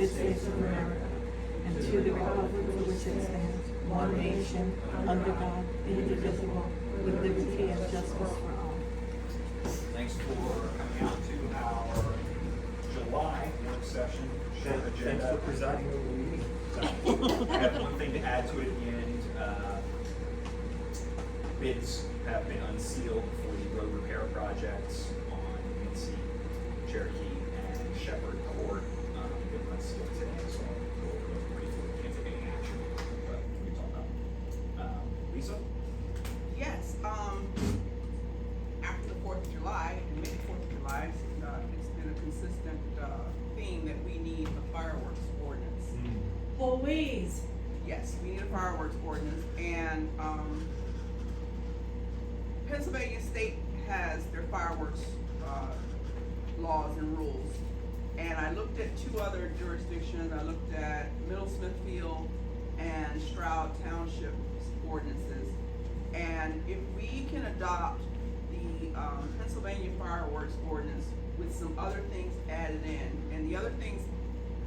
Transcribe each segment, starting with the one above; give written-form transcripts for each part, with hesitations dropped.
United States of America, and to the republic for which it stands, one nation, under God, indivisible, with liberty and justice for all. Thanks for coming out to our July work session. Short agenda. Thanks for presiding over the meeting. I have one thing to add to it at the end. Bids have been unsealed for the road repair projects on Quincy, Cherokee, and Shepherd Court. They were unsealed today, so I'll go over those briefly. Can't take any action, but we can talk about. Lisa? Yes, after the 4th of July, and mid 4th of July, it's been a consistent theme that we need a fireworks ordinance. Please. Yes, we need a fireworks ordinance, and Pennsylvania State has their fireworks laws and rules. And I looked at two other jurisdictions. I looked at Middle Smithfield and Stroud Township ordinances. And if we can adopt the Pennsylvania fireworks ordinance with some other things added in, and the other things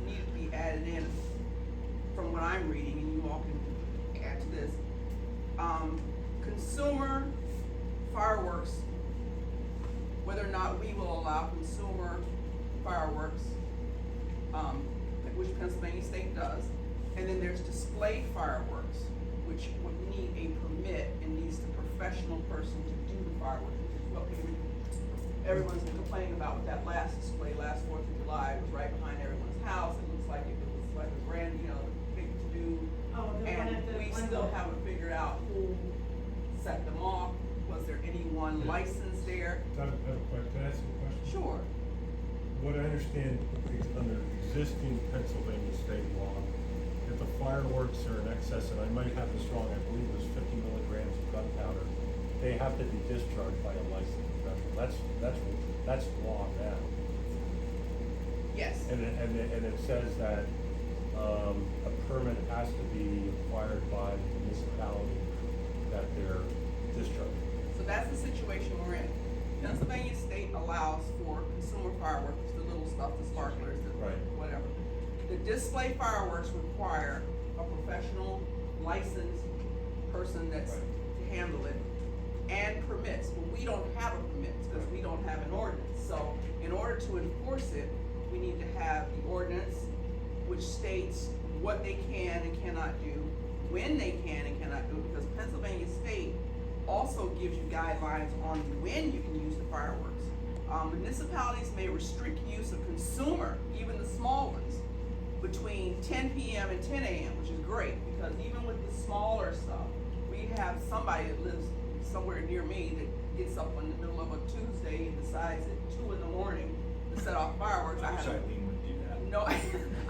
need to be added in from what I'm reading, and you all can add to this. Consumer fireworks, whether or not we will allow consumer fireworks, which Pennsylvania State does, and then there's display fireworks, which would need a permit and needs the professional person to do the fireworks, which is what everyone's been complaining about with that last display, last 4th of July. It was right behind everyone's house. It looks like it was like a grand, big to do. And we still haven't figured out who set them off. Was there anyone licensed there? Can I ask you a question? Sure. What I understand is under existing Pennsylvania state law, if the fireworks are in excess, and I might have this wrong, I believe it was 50 milligrams of gunpowder, they have to be discharged by a licensed professional. That's law now. Yes. And it says that a permit has to be acquired by the municipality that they're discharging. So that's the situation we're in. Pennsylvania State allows for consumer fireworks, the little stuff, the sparklers, the Right. whatever. The display fireworks require a professional licensed person that's Right. to handle it, and permits. But we don't have a permit because we don't have an ordinance. So in order to enforce it, we need to have the ordinance which states what they can and cannot do, when they can and cannot do it, because Pennsylvania State also gives you guidelines on when you can use the fireworks. Municipalities may restrict use of consumer, even the small ones, between 10 p.m. and 10 a.m., which is great, because even with the smaller stuff, we have somebody that lives somewhere near me that gets up in the middle of a Tuesday and decides at 2 in the morning to set off fireworks. I wish Eileen would do that. No, I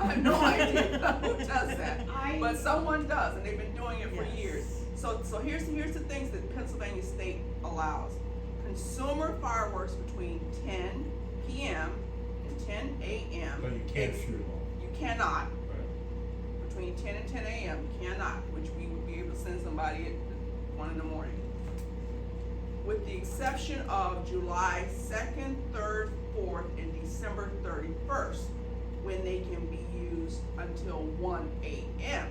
have no idea who does that, but someone does, and they've been doing it for Yes. years. So here's the things that Pennsylvania State allows. Consumer fireworks between 10 p.m. and 10 a.m. But you can't shoot them all. You cannot. Right. Between 10 and 10 a.m. you cannot, which we would be able to send somebody at 1 in the morning. With the exception of July 2nd, 3rd, 4th, and December 31st, when they can be used until 1 a.m.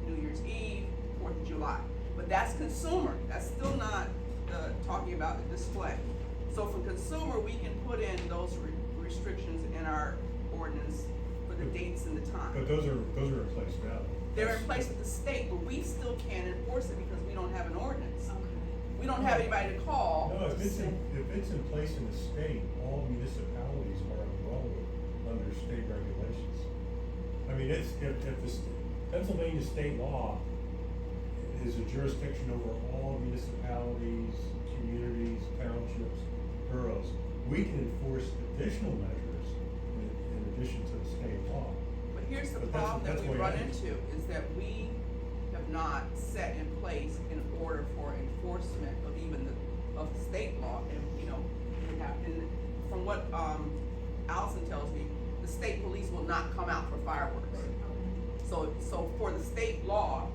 New Year's Eve, 4th of July. But that's consumer. That's still not talking about the display. So for consumer, we can put in those restrictions in our ordinance for the dates and the time. But those are in place now. They're in place with the state, but we still can't enforce it because we don't have an ordinance. We don't have anybody to call. No, if it's in place in the state, all municipalities are enrolled under state regulations. I mean, if the Pennsylvania state law is a jurisdiction over all municipalities, communities, townships, boroughs, we can enforce additional measures in addition to the state law. But here's the But that's- problem that that's we what run I think. into, is that we have not set in place in order for enforcement of even of the state law. And, we have, and from what Allison tells me, the state police will not come out for fireworks. So for the state law,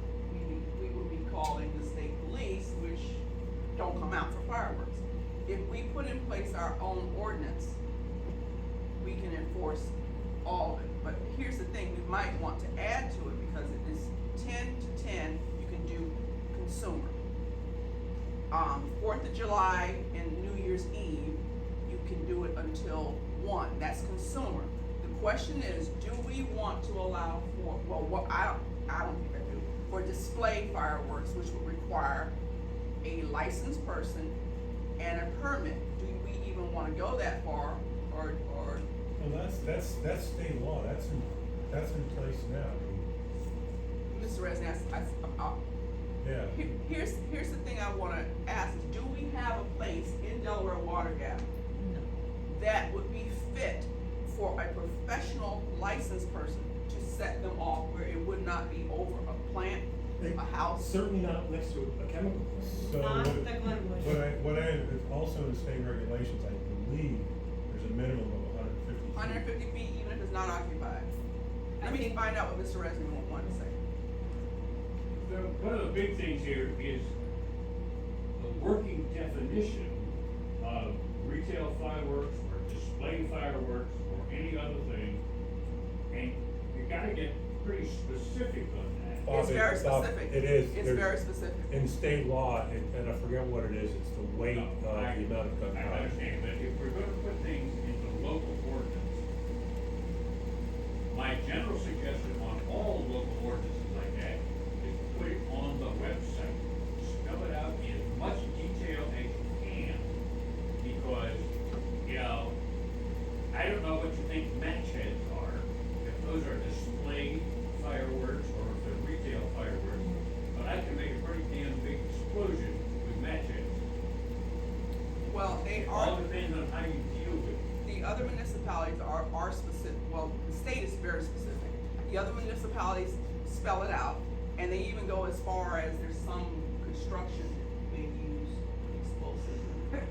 we would be calling the state police, which don't come out for fireworks. If we put in place our own ordinance, we can enforce all of it, but here's the thing, we might want to add to it, because it is 10 to 10, you can do consumer. 4th of July and New Year's Eve, you can do it until 1, that's consumer. The question is, do we want to allow for, well, what, I don't think I do, for display fireworks, which would require a licensed person and a permit? Do we even wanna go that far, or? Well, that's state law, that's in place now, I mean, Mr. Resnick, yeah. here's the thing I wanna ask, is do we have a place in Delaware Water Gap No. that would be fit for a professional licensed person to set them off, where it would not be over a plant, a house? Certainly not next to a chemical plant. So Not what- the Glenwood. what I, also in state regulations, I believe, there's a minimum of 150 feet. 150 feet, even if it's not occupied. Let me find out what Mr. Resnick wanted to say. One of the big things here is the working definition of retail fireworks or display fireworks or any other thing. And you gotta get pretty specific on that. Bob, It's very Bob, specific. it is. It's There's- very specific. In state law, and I forget what it is, it's the weight of the amount of gun I powder. understand, but if we're gonna put things into local ordinance, my general suggestion on all local ordinances like that is put it on the website. Spell it out in as much detail as you can, because, you know, I don't know what you think match heads are, if those are display fireworks or if they're retail fireworks, but I can make a pretty damn big explosion with match heads. Well, they It are. all depends on how you deal with it. The other municipalities are specific, well, the state is very specific. The other municipalities spell it out, and they even go as far as there's some construction that may use explosives,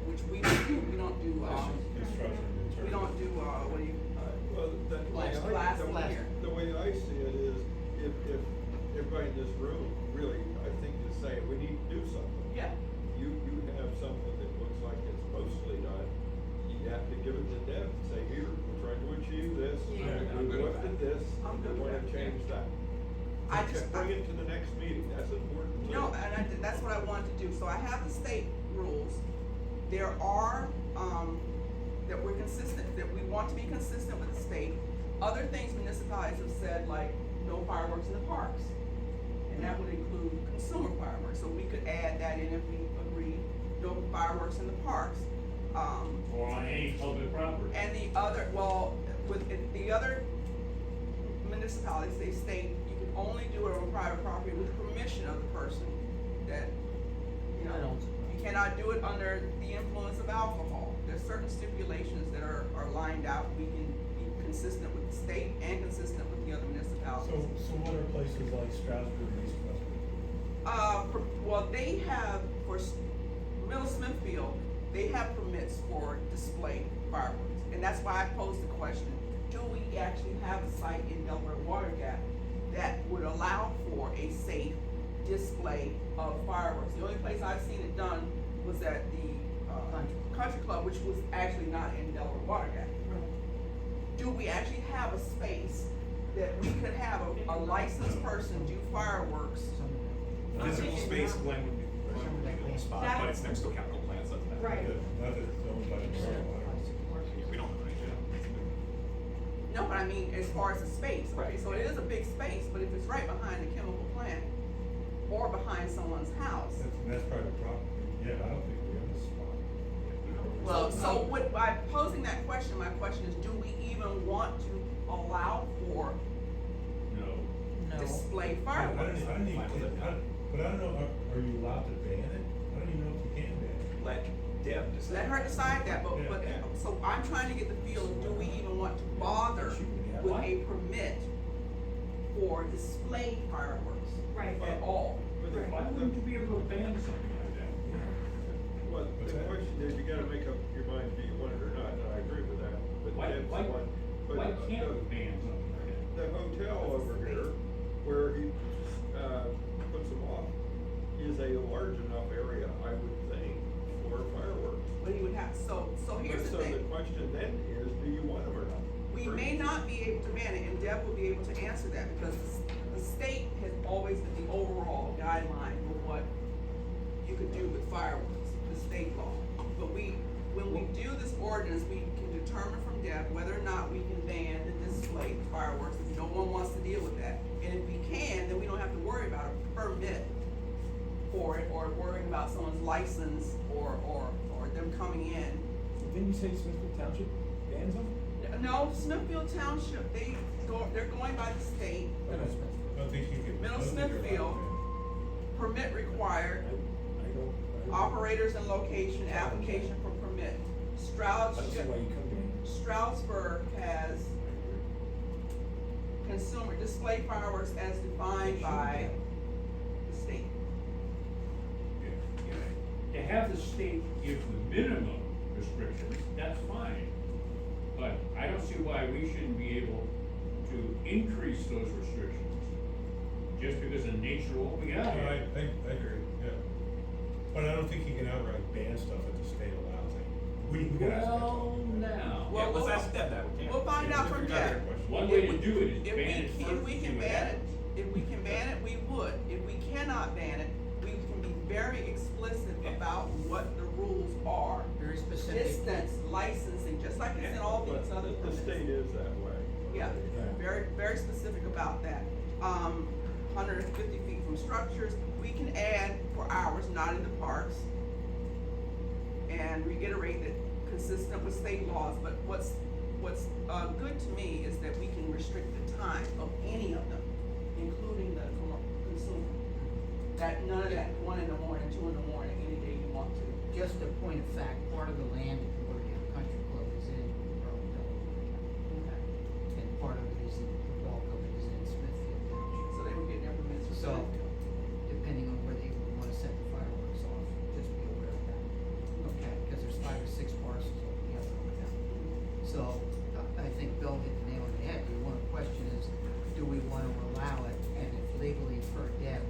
which we don't do, Construction we don't do, what do you, Well, the way I see it is, if everybody in this room really, I think is saying, we need to do something. yeah. You have something that looks like it's mostly done, you have to give it to Deb and say, here, we're trying to achieve this, Yeah. I'm we good with looked at that. this, I'm we good with wanna that, change that. I just- Bring it to the next meeting, that's important too. No, and that's what I wanted to do, so I have the state rules. There are, that we're consistent, that we want to be consistent with the state. Other things municipalities have said, like, no fireworks in the parks, and that would include consumer fireworks, so we could add that in if we agree, no fireworks in the parks. Or on any public property. And the other, well, with the other municipalities, they state you can only do it on private property with permission of the person that, you I know, don't. you cannot do it under the influence of alcohol. There's certain stipulations that are lined out, we can be consistent with the state and consistent with the other municipalities. So what are places like Strasburg and East Westwood? Well, they have, Middle Smithfield, they have permits for display fireworks. And that's why I posed the question, do we actually have a site in Delaware Water Gap that would allow for a safe display of fireworks? The only place I've seen it done was at the Country Club, which was actually not in Delaware Water Gap. Do we actually have a space that we could have a licensed person do fireworks? Physical space, Glenn would be the spot, That- but it's next to a capital plan, so that's. Right. Not that it's owned by the borough. We don't have an idea. No, but I mean, as far as the space, okay, Right. so it is a big space, but if it's right behind the chemical plant or behind someone's house. That's private property, yeah, I don't think we own this spot. Well, so by posing that question, my question is, do we even want to allow for No. No. display I don't fireworks? even, but I don't know, are you allowed to ban it? I don't even know if you can ban it. Let Deb decide. Let her decide that, but, Yeah. so I'm trying to get the feel of, do we even want to bother with a permit for display fireworks Right. at all? But Why wouldn't you be able to ban something like that? Well, What's the that? question is, you gotta make up your mind, do you want it or not, and I agree with that, but Why- Deb's the why- one. But Why can't we ban something like that? the hotel over here, where he, puts them off, is a large enough area, I would think, for fireworks. But he would have, so here's the So the thing, question then is, do you want them or not? we we may not be able to ban it, and Deb will be able to answer that, because the state has always been the overall guideline for what you could do with fireworks, the state law. But when we do this ordinance, we can determine from Deb whether or not we can ban the display fireworks, if no one wants to deal with that. And if we can, then we don't have to worry about a permit for it, or worrying about someone's license, or them coming in. Didn't you say Smithfield Township bans them? No, Smithfield Township, they're going by the state, I don't think you can. Middle I don't think you're allowed Smithfield. to. permit required, I don't. operators and location, application for permit. I don't see why you come in. Stroudsburg has consumer display fireworks as defined by the state. To have the state give the minimum restrictions, that's fine. But I don't see why we shouldn't be able to increase those restrictions just because of the nature of what we got I here. agree, yeah. But I don't think you can outright ban stuff that the state allows. We can ask that. Well, now, Yeah, let's ask Deb that, we can't. We'll find out from Deb. one way to do it is ban it If first. we and see can what ban it, happens. if we can ban it, we would. If we cannot ban it, we can be very explicit about what the rules are. Very specific. Distance, licensing, just like it's in all these other The permits. state is that way. Yeah, Yeah. very, very specific about that. 150 feet from structures, we can add for hours not in the parks. And reiterate that consistent with state laws, but what's good to me is that we can restrict the time of any of them, including the consumer. That none of that 1 in the morning, 2 in the morning, any day you want to. Just a point of fact, part of the land at the Woodham Country Club is in Earl Delaware. And part of it is in, the bulk of it is in Smithfield Township. So they would get their permits. for So, that. depending on where they would wanna set the fireworks off, just be aware of that. Okay, cause there's 5 or 6 parcels altogether over there. So, I think Bill hit the nail on the head. The one question is, do we wanna allow it? And if legally per Deb,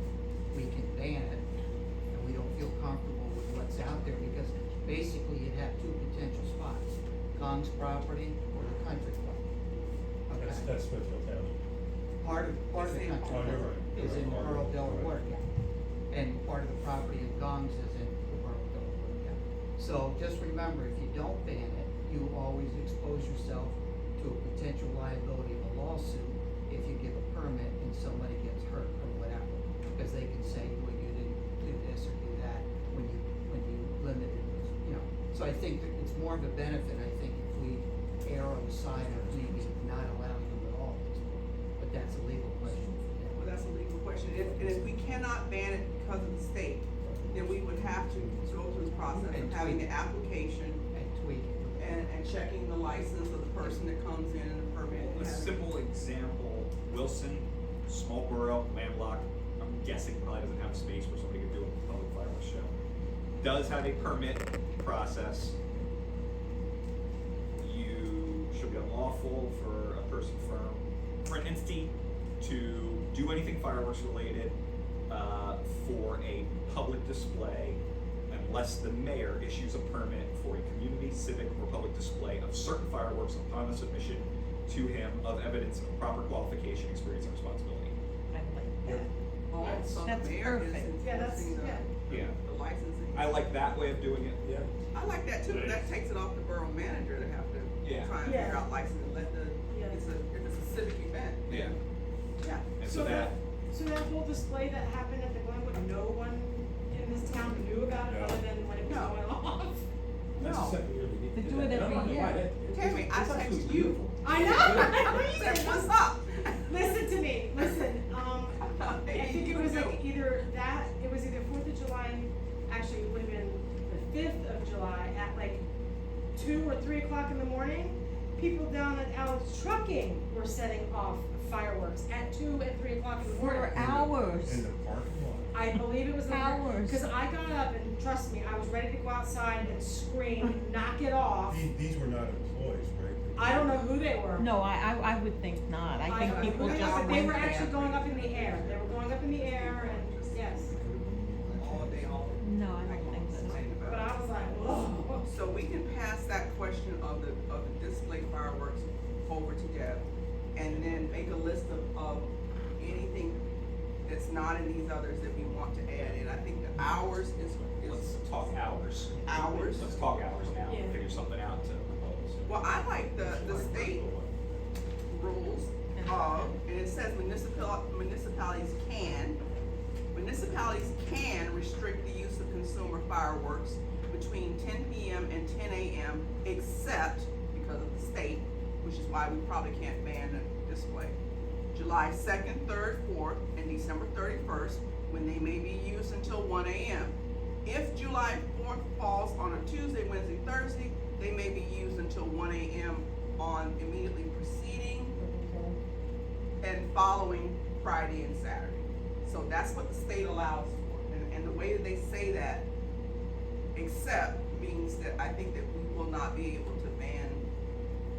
we can ban it, and we don't feel comfortable with what's out there, because basically you'd have 2 potential spots, Gong's property or the country club. Okay, That's Smithfield Township. part of the country Oh, club you're right. is in You're right. Earl Right. Delaware, and part of the property of Gong's is in Earl Delaware. So just remember, if you don't ban it, you always expose yourself to a potential liability of a lawsuit if you give a permit and somebody gets hurt or whatever, because they can say, well, you didn't do this or do that when you limited, So I think that it's more of a benefit, I think, if we err on the side of maybe not allowing them at all, but that's a legal question for them. Well, that's a legal question. And if we cannot ban it because of the state, then we would have to go through the process of And having tweak the application And tweak it. and checking the license of the person that comes in and the permit. and A having- simple example, Wilson, small borough, landlocked, I'm guessing probably doesn't have space where somebody could do a public fireworks show. Does have a permit process. You should be unlawful for a person, firm, for an entity to do anything fireworks related, for a public display unless the mayor issues a permit for a community, civic, or public display of certain fireworks upon the submission to him of evidence of proper qualification, experience, and responsibility. I like that. So the That's mayor is perfect. Yeah, that's- enforcing yeah. Yeah. the licensing. I like that way of doing it. Yeah. I like that too, but that takes it off the borough manager to have to Yeah. try and Yeah. figure out license and let the, Yeah. if it's a civic event. Yeah. Yeah. And so that, So that whole display that happened at the Glenwood, no one in this town knew about it No. other than when it was No. going off? That's No. the second year they They did do that. it And I every don't know why. year. Tammy, I It's text absolutely you. beautiful. I know, Say, what's up? Listen to me, listen, I think it was like either 4th of July, actually it would have been the 5th of July at like 2 or 3 o'clock in the morning. People down at Al's Trucking were setting off fireworks at 2 and 3 o'clock in the morning. For hours. In the parking lot. I believe it was Hours. because I got up and trust me, I was ready to go outside and scream, knock it off. These were not employees, right? I don't know who they were. No, I would think not. I don't think know people who they just were, but they went were there. actually going up in the air. They were going up in the air and, yes. All day, all. No, I don't think so. But I was like, whoa. So we can pass that question of the display fireworks over to Deb, and then make a list of anything that's not in these others that we want to add, and I think the hours is. Let's talk hours. Hours? Let's talk hours now, Yeah. figure something out to propose. Well, I like the state rules of, and it says municipalities can restrict the use of consumer fireworks between 10 p.m. and 10 a.m. except, because of the state, which is why we probably can't ban the display, July 2nd, 3rd, 4th, and December 31st, when they may be used until 1 a.m. If July 4th falls on a Tuesday, Wednesday, Thursday, they may be used until 1 a.m. on immediately preceding and following Friday and Saturday. So that's what the state allows for. And the way that they say that, except, means that I think that we will not be able to ban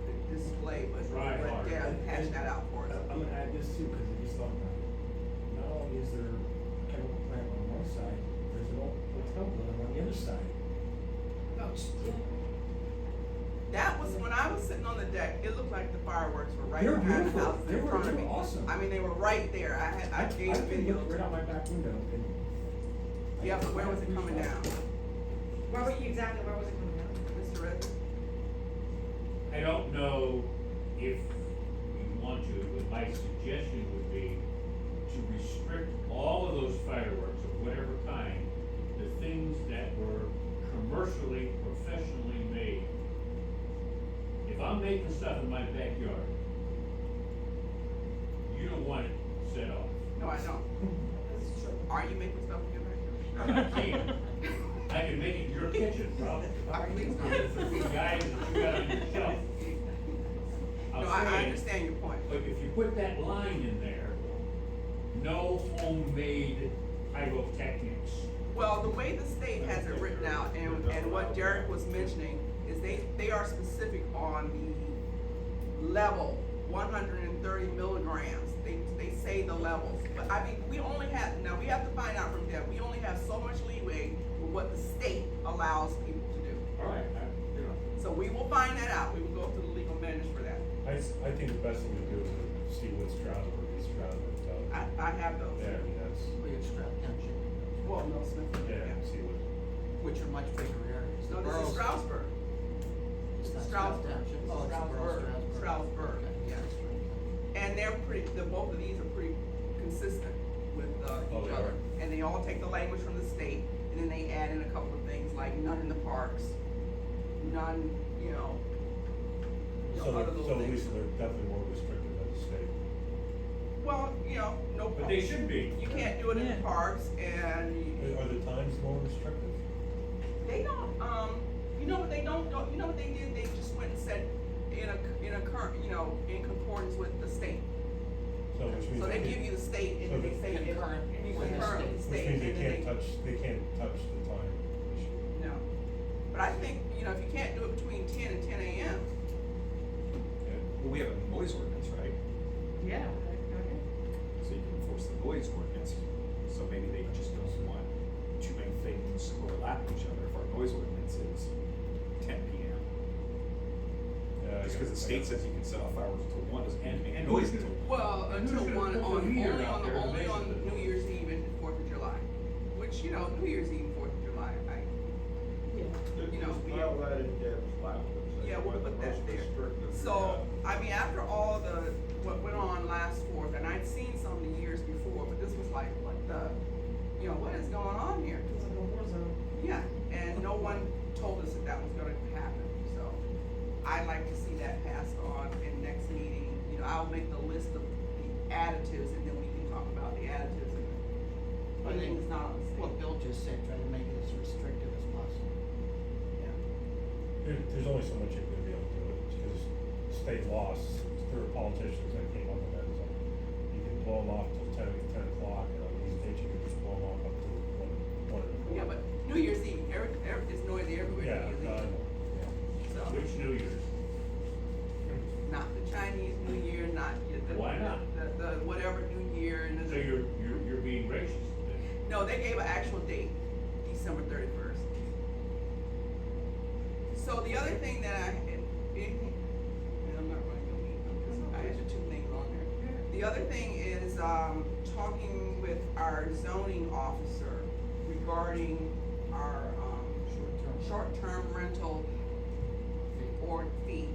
the display, but Right. let Deb hash that out for us. I'm gonna add this too, cause I just thought about it. Not only is there a chemical plant on one side, there's an old hotel building on the other side. That was, when I was sitting on the deck, it looked like the fireworks were right They were behind the beautiful. house They in were- front they of were me. awesome. I mean, they were right there. I gave a could video. look right out my back window and. Yeah, but where was it coming down? Where was exactly, where was it coming down? Mr. Redmond? I don't know if you want to, but my suggestion would be to restrict all of those fireworks of whatever kind, the things that were commercially, professionally made. If I'm making stuff in my backyard, you don't want it set off. No, I don't. This is true. Are you making stuff in your backyard? I can. I can make it in your kitchen, probably. Please With the guys that you got on your shelf. I'm No, I saying, understand your point. but if you put that line in there, no homemade pyrotechnics. Well, the way the state has it written out, and what Derek was mentioning, is they are specific on the level, 130 milligrams. They say the levels, but I mean, we only have, now we have to find out from them, we only have so much leeway with what the state allows people to do. All right, So we will find that out, we will go through the legal measures for that. I think the best thing to do is to see what Stroudsburg, East Stroudsburg does. I have those. Yeah, I mean, that's, We have Stroud Township, Well, no, Smith. yeah, see what, which are much bigger areas. No, this is Boroughs- Stroudsburg. It's not Stroudsburg. Township. This is Oh, it's Stroudsburg. Borough Stroudsburg. Okay, yeah, it's right. And they're both of these are pretty consistent with Oh, each they other. are. And they all take the language from the state, and then they add in a couple of things like none in the parks, none, so, other little so at things. least they're definitely more restrictive than the state. Well, no. but they should be. You can't do it in the Yeah. parks, and Are the times more restrictive? they don't, you know what they don't, you know what they did? They just went and said in a current, in concordance with the state. So which means. So they give you the state, and then they say. Concurrent with the Concurrent with the Which state, means and then they can't touch the time issue. No, but I think, if you can't do it between 10 and 10 a.m., Well, we have a noise ordinance, right? Yeah, okay. So you can enforce the noise ordinance. So maybe they just don't want too many things overlapping each other. If our noise ordinance is 10 p.m. Yeah, Just because the state says you can set off fireworks until 1 doesn't mean you can make And noise who's until gonna- 1. well, And until who's gonna 1 put the meter out there to only on measure the- New Year's Eve and 4th of July. Which, New Year's Eve and 4th of July, Yeah. Just file that in Deb's lap. Yeah, we'll put that there. So, I mean, after all what went on last 4th, and I'd seen some the years before, but this was like, what is going on here? It's like a war zone. Yeah, and no one told us that was gonna happen, so I'd like to see that passed on in next meeting. I'll make the list of the additives, and then we can talk about the additives and I think anything that's not on the what state. Bill just said, try to make it as restrictive as possible. Yeah. There's only so much you're gonna be able to do, because state laws, there are politicians that came up with that, so you can blow them off till 10 o'clock, and on these dates, you can just blow them off up to 1 o'clock. Yeah, but New Year's Eve, it's noisy everywhere Yeah, New Year's Eve. So, Which New Year's? not the Chinese New Year, not Why not? the whatever New Year, and So you're being racist then. no, they gave an actual date, December 31st. So the other thing that and I'm not running your meeting, The other thing is, talking with our zoning officer regarding our, short-term rental or fee.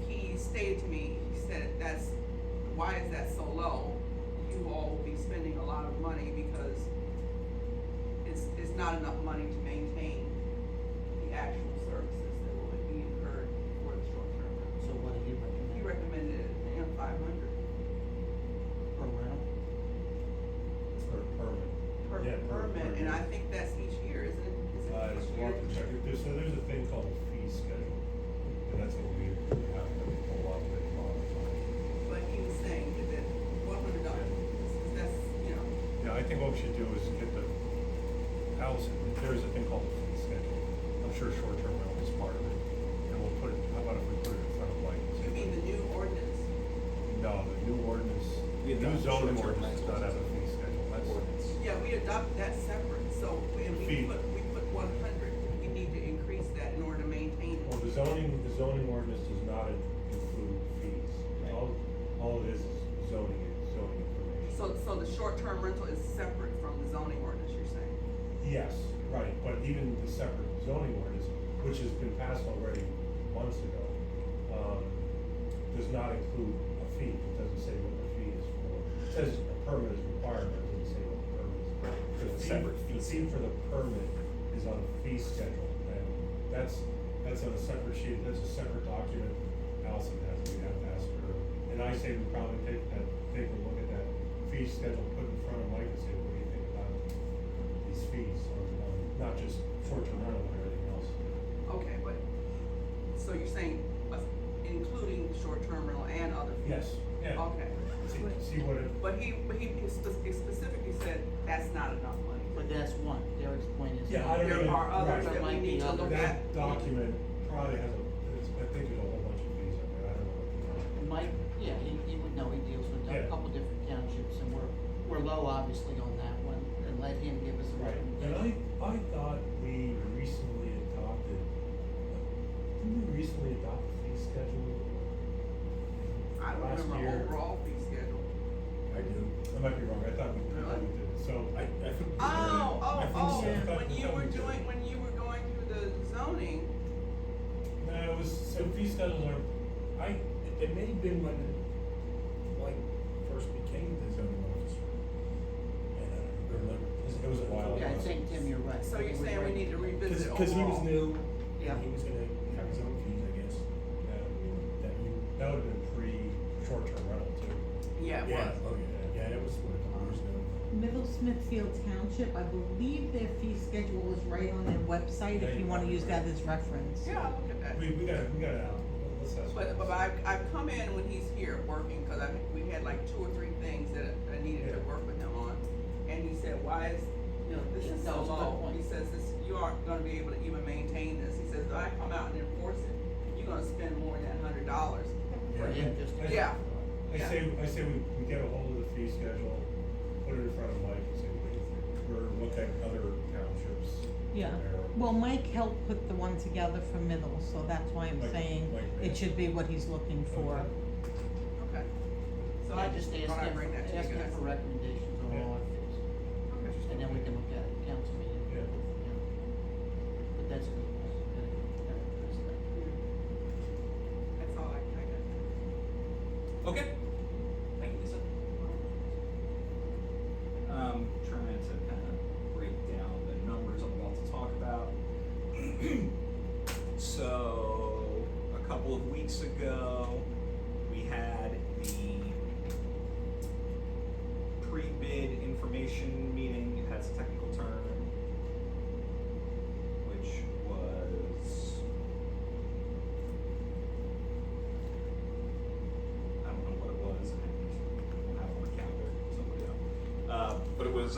He stated to me, he said why is that so low? You all will be spending a lot of money because it's not enough money to maintain the actual services that will be incurred for the short-term rental. So what do you recommend? He recommended $500 Per rental? Per permit. per Yeah, permit, and I think that's each year, isn't it? Is it It's each well year? to check, there's a thing called a fee schedule, and that's what we have to pull up and modify. But he was saying that $100, that's, you know, Yeah, I think what we should do is get the house, there's a thing called a fee schedule. I'm sure short-term rental is part of it, and we'll put it, how about if we put it in front of Mike? and say- you mean the new ordinance? No, the new ordinance, We the new adopted zoning short-term ordinance does not have a fee schedule, that's. Ordinance. Yeah, we adopted that separate, so, and Fee. we put 100, we need to increase that in order to maintain Well, it. the zoning ordinance does not include fees. All it is zoning information. So the short-term rental is separate from the zoning ordinance, you're saying? Yes, right, but even the separate zoning ordinance, which has been passed already months ago, does not include a fee. It doesn't say what the fee is for. It says a permit is required, but it doesn't say what the permit is for. The Separate fee, the fee for the permit is on the fee schedule, and that's on a separate sheet, that's a separate document. Allison has, we have to ask her, and I say we probably take a look at that fee schedule, put it in front of Mike and say, what do you think about these fees, not just short-term rental, but everything else. Okay, but, so you're saying including short-term rental and other fees? Yes, yeah. Okay, See what it, but he specifically said that's not enough money. But that's one, Derek's point is. yeah, I don't There even, are others right. that we need to look at. That document probably has I think there's a whole bunch of fees on there, I don't know. And Mike, yeah, he would know, he deals with Yeah. a couple different townships, and we're low obviously on that one, and let him give us a Right, and recommendation. I thought we recently adopted, didn't we recently adopt a fee schedule? I don't Last remember year? overall fee schedule. I do. I might be wrong, I thought we did, so. I think. I think so. I thought- When you were going through the zoning, No, it was, so fee schedules are, It may have been when, like, first became the zoning officer. And I don't remember. it was a while ago. Yeah, I think, Tim, you're right. so you're saying we need to revisit overall? Cause he was new, Yeah. and he was gonna have his own fees, I guess, Yeah. that you. That would've been pre-short-term rental too. Yeah, it was. Oh, yeah, that was what, a couple years ago. Middle Smithfield Township, I believe their fee schedule is right on their website, Yeah, if you you wanna probably use that as reference. Yeah, I'll look at that. We got it out, let's have. But I've come in when he's here working, cause we had like 2 or 3 things that I needed to Yeah. work with him on. And he said, why is, this is so That was a good low. point. He says, you aren't gonna be able to even maintain this. He says, if I come out and enforce it, you're gonna spend more than $100. For him, just to. Yeah. I say we get a hold of the fee schedule, put it in front of Mike and say, we're looking at other townships. Yeah, there. well, Mike helped put the one together for middle, so that's why I'm Mike- saying Mike it made should be what he's looking for. Okay. Okay. So I I just asked thought I'd him, bring that to you asked him guys. for recommendations on Yeah. all our fees, and then we can look at it at council meeting. Yeah. But that's good. That's all I got. Okay. Thank you, Lisa. Trying to kind of break down the numbers I'm about to talk about. So, a couple of weeks ago, we had the pre-bid information meeting. It has a technical term, which was, I don't know what it was, I don't have it on my calendar, somebody else. But it was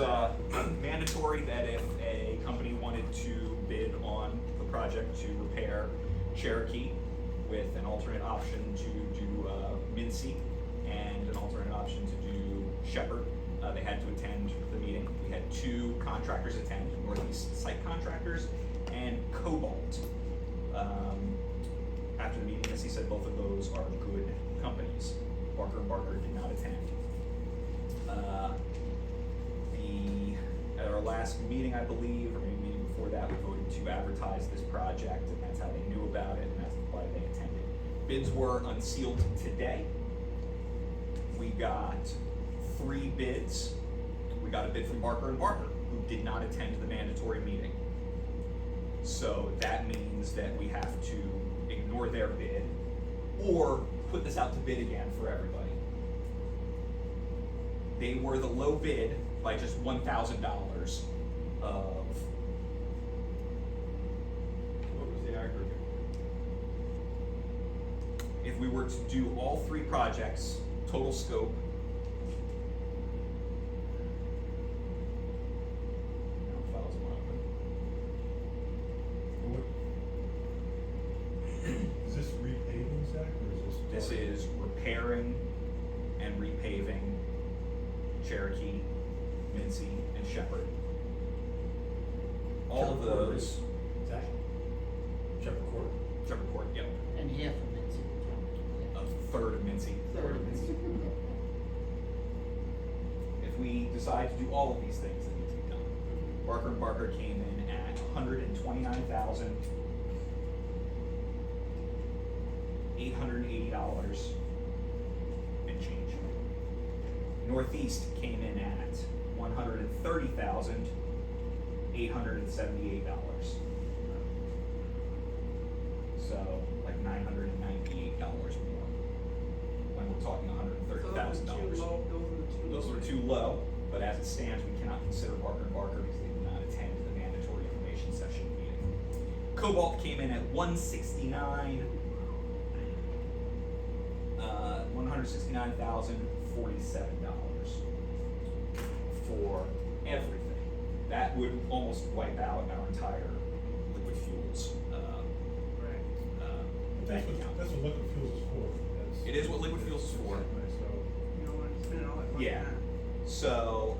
mandatory that if a company wanted to bid on the project to repair Cherokee with an alternate option to do Mincy and an alternate option to do Shepherd, they had to attend the meeting. We had 2 contractors attend, Northeast Site Contractors and Cobalt. After the meeting, as he said, both of those are good companies. Barker and Barker did not attend. At our last meeting, I believe, or maybe meeting before that, we voted to advertise this project, and that's how they knew about it, and that's why they attended. Bids were unsealed today. We got 3 bids. We got a bid from Barker and Barker, who did not attend the mandatory meeting. So that means that we have to ignore their bid, or put this out to bid again for everybody. They were the low bid by just $1,000 of, What was the aggregate? if we were to do all 3 projects, total scope. Now files won't open. What? Is this repaving, Zach, or is this? This is repairing and repaving Cherokee, Mincy, and Shepherd. All of those, Zach? Shepherd Court? Shepherd Court, yep, And half of it's a third of Mincy. third of it's. If we decide to do all of these things that need to be done, Barker and Barker came in at $129,880 and change. Northeast came in at $130,878. So like $998 more when we're talking $130,000. Those were too low, but as it stands, we cannot consider Barker and Barker because they did not attend the mandatory information session meeting. Cobalt came in at $169,047. For everything. That would almost wipe out our entire liquid fuels bank account. That's what liquid fuels is for. That's- It is what liquid fuels is for. So, You don't want to spend all that money. Yeah. So,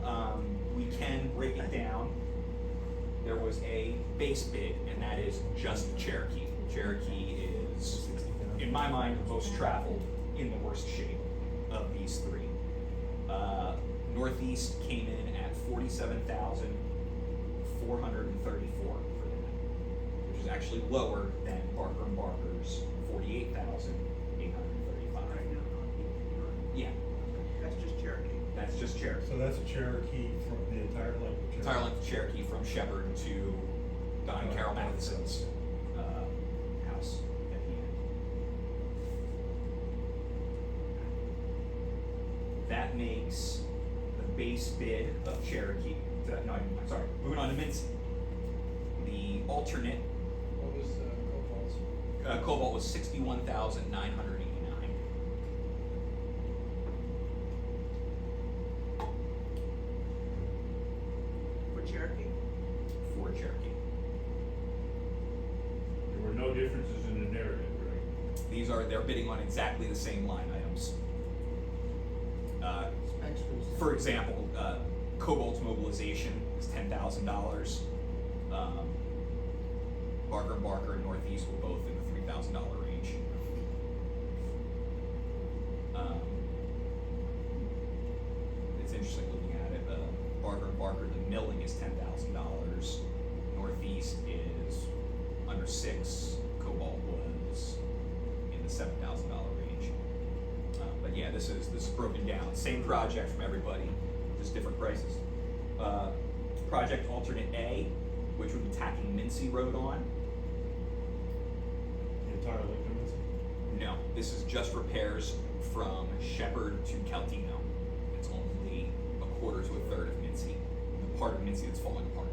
we can break it down. There was a base bid, and that is just Cherokee. Cherokee is, in my mind, most traveled, in the worst shape of these 3. Northeast came in at $47,434 for that, which is actually lower than Barker and Barker's $48,835. Right now, Yeah, that's just Cherokee. that's just Cherokee. so that's a Cherokee from the entire length of Cherokee? Entire length of Cherokee from Shepherd to Don and Carol Matheson's house at the end. That makes the base bid of Cherokee, no, I'm sorry, moving on to Mincy. The alternate, What was, Cobalt's? Cobalt was $61,989. For Cherokee? For Cherokee. There were no differences in the narrative, right? They're bidding on exactly the same line items. Spencer's. For example, Cobalt's mobilization is $10,000. Barker and Barker and Northeast were both in the $3,000 range. It's interesting looking at it. Barker and Barker, the milling is $10,000. Northeast is under 6. Cobalt was in the $7,000 range. But yeah, this is broken down. Same project from everybody, just different prices. Project alternate A, which would be tacking Mincy Road on. The entire length of Mincy? No, this is just repairs from Shepherd to Caltino. It's only a quarter to a third of Mincy, the part of Mincy that's falling apart.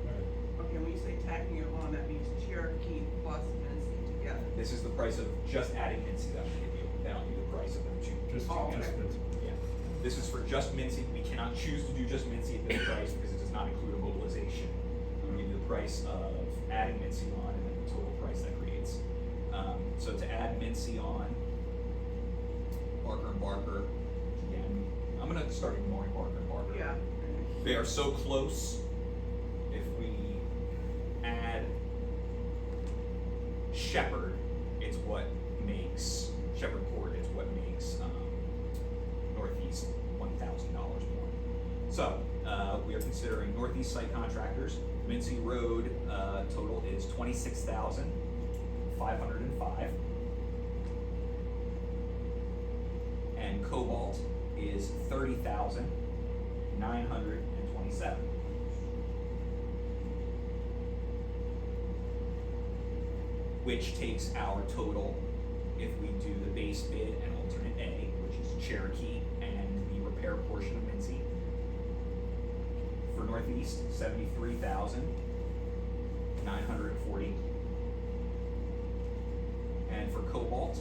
Okay, when you say tacking it on, that means Cherokee plus Mincy together. This is the price of just adding Mincy that I'm gonna give you. Then I'll give you the price of the 2. Just okay. Mincy. Yeah. This is for just Mincy. We cannot choose to do just Mincy at this price because it does not include a mobilization. I'm gonna give you the price of adding Mincy on and then the total price that creates. So to add Mincy on, Barker and Barker, again, I'm gonna start ignoring Barker and Barker. Yeah. They are so close. If we add Shepherd, it's what makes Shepherd Court. It's what makes Northeast $1,000 more. So, we are considering Northeast site contractors. Mincy Road, total is $26,505. And Cobalt is $30,927. Which takes our total, if we do the base bid and alternate A, which is Cherokee and the repair portion of Mincy. For Northeast, $73,940. And for Cobalt,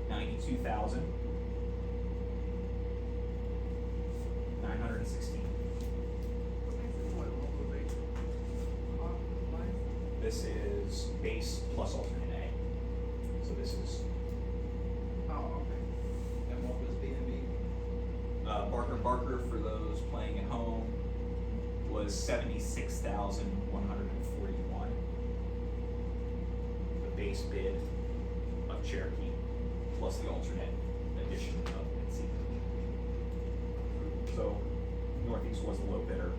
$92,916. This is base plus alternate A. So this is Oh, okay. And what was B and B? Barker and Barker, for those playing at home, was $76,141. The base bid of Cherokee plus the alternate addition of Mincy. So Northeast was the low bidder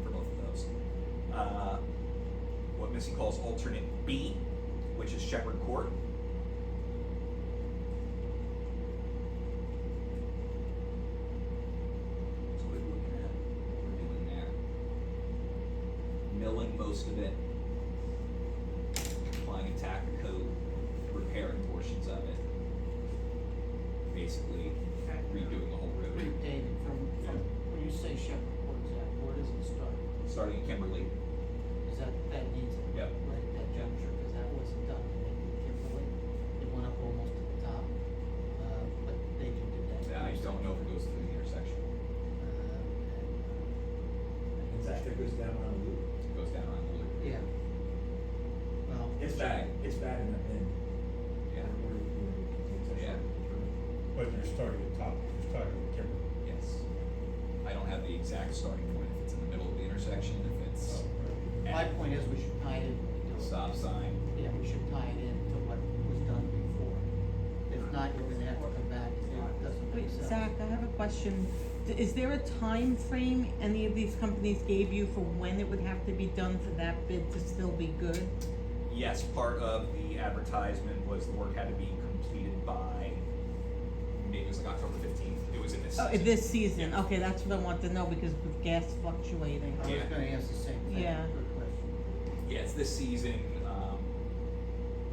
for both of those. What Missy calls alternate B, which is Shepherd Court. So we're looking at what we're doing there. Milling most of it, applying a tack coat, repairing portions of it. Basically redoing the whole road. Repaving from, when you say Shepherd Court's at, where does it start? Starting at Kimberly. Is that needs it? Yep. Right at that juncture, cause that wasn't done when they did Kimberly. It went up almost to the top, but they can do that. Yeah, I don't know if it goes through the intersection. It's actually goes down on the loop. It goes down on the loop. Yeah. Well, It's bad in the end. Yeah. Yeah. But you're starting at top, you're starting at Kimberly. Yes. I don't have the exact starting point, if it's in the middle of the intersection, if it's my point is we should tie it in when we do it. stop sign. Yeah, we should tie it in to what was done before. If not, you're gonna have to come back and do it, doesn't make Wait, sense. Zach, I have a question. Is there a time frame any of these companies gave you for when it would have to be done for that bid to still be good? Yes, part of the advertisement was the work had to be completed by, maybe it was like October 15th. It was in this Oh, season. this season, Yeah. okay, that's what I want to know, because with gas fluctuating. I was Yeah. gonna ask the same thing. Yeah. Good question. Yeah, it's this season.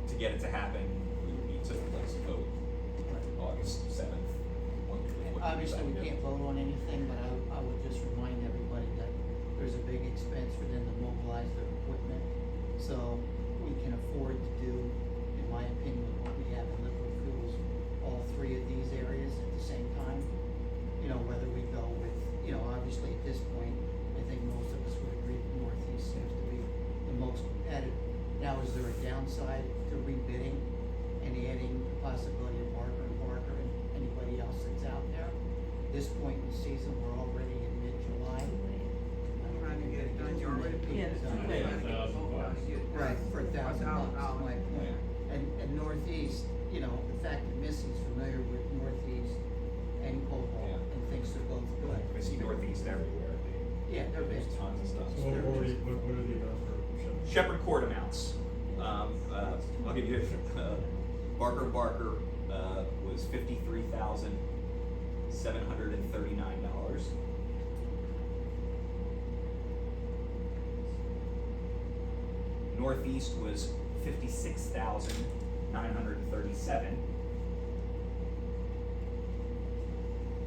To get it to happen, we would need to place a vote August 7th. Obviously, we can't vote on anything, but I would just remind everybody that there's a big expense for them to mobilize their equipment. So we can afford to do, in my opinion, what we have in liquid fuels, all three of these areas at the same time. You know, whether we go with, you know, obviously at this point, I think most of us would agree that Northeast seems to be the most competitive. Now, is there a downside to rebidding and adding the possibility of Barker and Barker and anybody else that's out there? At this point in the season, we're already in mid-July. Trying to get it done, you already Yeah, it's too late. Right, for $1,000, $1,000. my point. And Northeast, you know, the fact that Missy's familiar with Northeast and Cobalt Yeah. and thinks they're both good. I see Northeast everywhere. Yeah, they're There's big. tons of stuff. So what are the amounts for Shepherd? Shepherd Court amounts. I'll give you, Barker and Barker, was $53,739. Northeast was $56,937.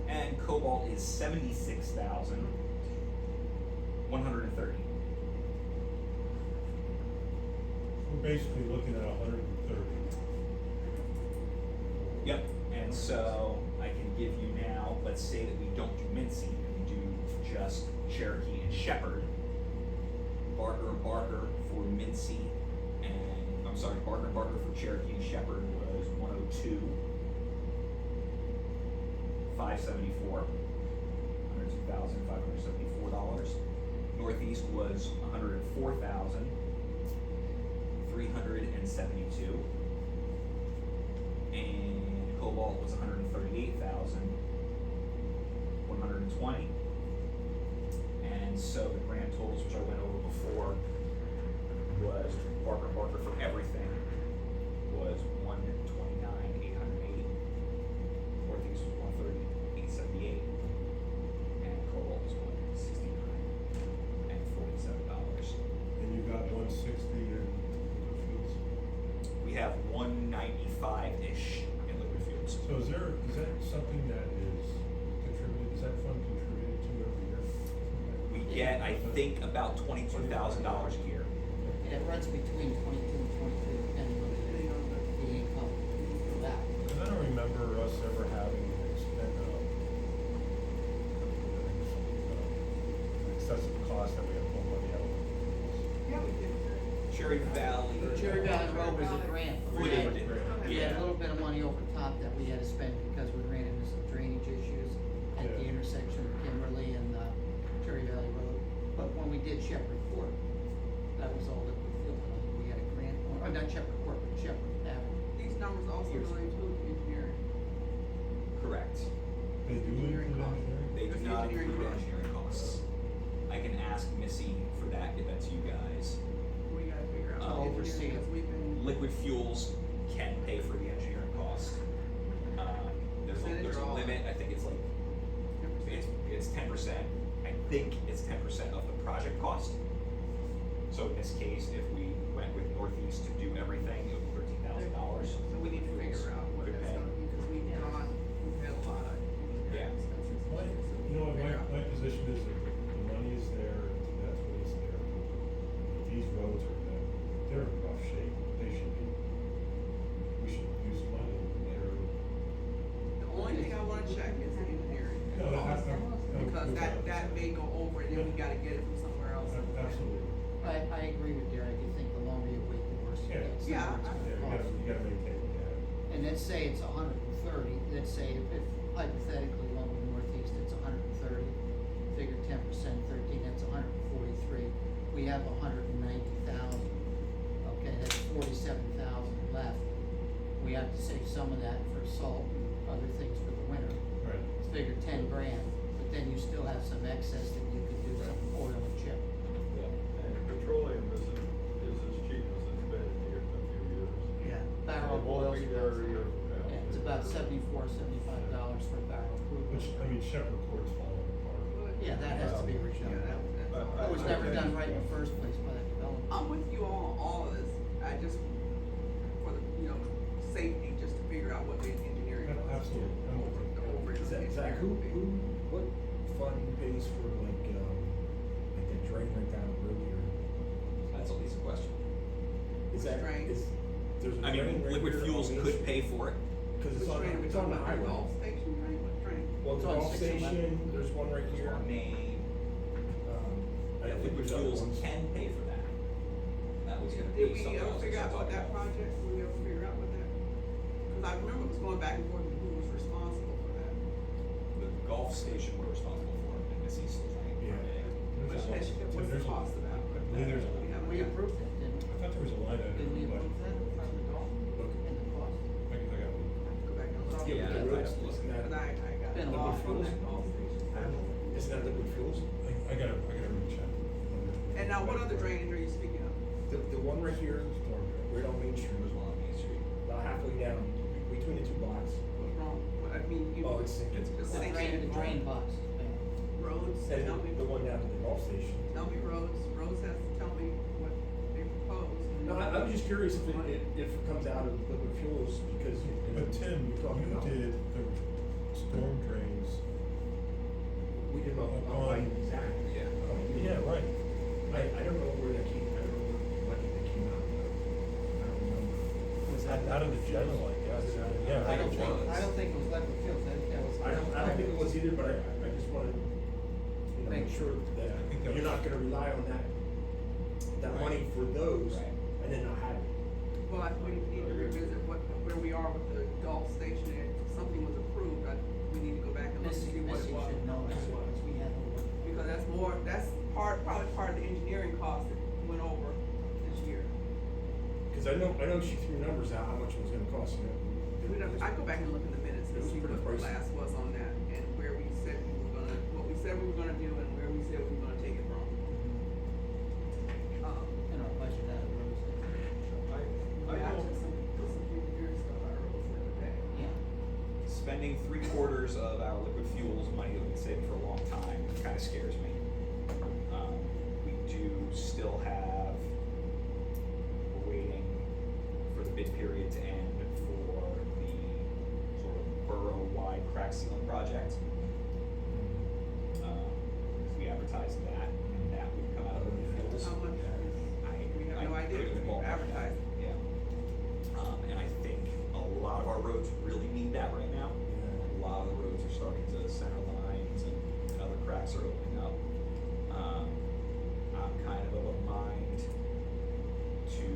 And Cobalt is $76,130. We're basically looking at 130. Yep, and so I can give you now, let's say that we don't do Mincy, and we do just Cherokee and Shepherd. Barker and Barker for Mincy, and, I'm sorry, Barker and Barker for Cherokee and Shepherd was $102,574. $102,574. Northeast was $104,372. And Cobalt default was $138,120. And so the grand totals, which I went over before, was Barker and Barker for everything was $129,880. Northeast was $130,878. And Cobalt was $169,047. And you got 160 in liquid fuels. We have 195-ish in liquid fuels. So is that something that is contributed, is that fund contributed to every year? We get, I think, about $22,000 a year. It runs between 22 and 23, depending on the income for that. Because I don't remember us ever having excessive cost that we have to pull money out of. Yeah, we did. Cherry Valley. Cherry Valley Road was a grant. We did. We had a little bit of money over top that we had to spend because we ran into some drainage issues at the Yeah. intersection of Kimberly and Cherry Valley Road. But when we did Shepherd Court, that was all liquid fuel. And I think we had a grant, or not Shepherd Court, but Shepherd Avenue. These numbers also Years. don't include engineering. Correct. They do Engineering include cost. engineering? They do Just not engineering include costs. engineering costs. I can ask Missy for that, if that's you guys. We gotta figure out. I'll oversee it. Because we've been. Liquid fuels can pay for the engineering cost. There's Percentage a or all? limit, I think it's like, it's 10%. I think it's 10% of the project cost. So in this case, if we went with Northeast to do everything, it would be $13,000. So we need to figure out what Could that's pay. gonna be, because we've had a lot of Yeah. engineering expenses. My, you know what, my position is that the money is there, that's what it's there for. But these roads are, they're in rough shape, they should be, we should use money there. The only thing I wanna check is the engineering. No, Because that may go over and then we gotta get it from somewhere else. Absolutely. I agree with Derek. I think the longer you wait, the worse it Yeah. gets. Yeah, The more it's Yeah, gonna cost. you gotta maintain what you have. And let's say it's 130, let's say if hypothetically along the northeast, it's 130, figure 10%, 13, that's 143. We have 190,000, okay, that's 47,000 left. We have to save some of that for salt and other things for the winter. Right. Let's figure 10 grand, but then you still have some excess that you could do some oil and chip. And petroleum is as cheap as it's been in a few years. Yeah. Barrel of It won't oil. be there a year from now. Yeah, it's about $75 for a barrel of crude. Which, I mean, Shepherd Court's falling apart. Yeah, that has to be redone. It was never done right in the first place by the developer. I'm with you on all of this, I just, for the, safety, just to figure out what the engineering. No, absolutely, I'm with you. The overage of the Zach, engineering. what fund pays for like the drain right down the road here? That's a decent question. Is that, Drain? there's a I drain mean, right liquid here on fuels Main could Street? pay for it. Cause Which train are we it's on talking the about, the highway. Gulf Station, right, what train? Well, It's the on Gulf 611. Station, there's one right here. On Main, I think liquid there's other fuels ones. can pay for that. That was gonna Did be we something ever else figure out what talk that about. project, did we ever figure out what that? Cause I remember it was going back and forth, who was responsible for that. The Gulf Station we're responsible for, and Missy's still saying. Yeah. What's the cost of that? I believe there's We haven't We got- approved it, didn't we? I thought there was a line item. Did we in the approve budget. that from the golf Look, and the cost? I got it. Go back and look. Yeah, Yeah, Yeah, but the roads, I'd have to isn't Cause that, I got Been a lost while. on that Gulf Station. isn't that liquid fuels? I gotta recheck. And now, what other drainage are you speaking of? The one right here, Storm drain. right on Main Street, There's one on Main Street. about halfway down, between the two blocks. What's wrong? I mean, you. Oh, it's sinking. It's The sinking. drain box is bad. Roads, And tell me, the one down at the Gulf Station. tell me roads has to tell me what they propose. and- No, I'm just curious if it comes out of liquid fuels, because. But Tim, you did the storm drains. We did not, On- exactly. Yeah. Yeah, right. I don't know where that came, I don't know what that came out of. I don't remember. Was that Out of the general, I guess. Yeah. I don't it think, was. I don't think it was liquid fuels, I think that was. I don't think it was either, but I just wanted, make sure that I think that you're was- not gonna rely on that Right. money for those Right. and then not have it. Well, I think we need to revisit where we are with the Gulf Station, and if something was approved, we need to go back and look and Missy see what it was. should know that, because we had to look. Because that's probably part of the engineering cost that went over this year. Cause I know she threw numbers out, how much it was gonna cost, and I go back and look in the minutes and It was see pretty what the pricey. last was on that, and where we said we were gonna, what we said we were gonna do, and where we said we were gonna take it from. In our budget, that was, I Yeah, I don't, took some engineering stuff out of roads the other day. yeah. Spending 3/4 of our liquid fuels money that we've been saving for a long time kind of scares me. We do still have, we're waiting for the bid period to end for the sort of borough-wide crack sealing project. We advertised that, and that would come out of liquid fuels. How much? We have no I idea, couldn't because recall. we advertised. Yeah. And I think a lot of our roads really need that right now. A lot of the roads are starting to center lines and other cracks are opening up. I'm kind of a mind to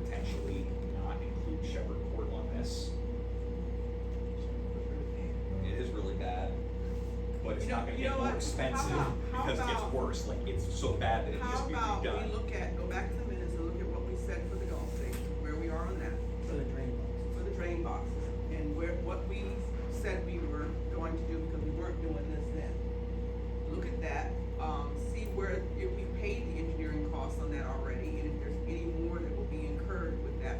potentially not include Shepherd Court on this. It is really bad, but it's You know- not gonna you get know more what? expensive How because it gets about- worse, like it's so bad that it needs How to be about redone. we look at, go back to the minutes and look at what we said for the Gulf Station, where we are on that, For the drain box. for the drain boxes, and where, what we said we were going to do, because we weren't doing this then. Look at that, see where, if we paid the engineering costs on that already, and if there's any more that will be incurred with that,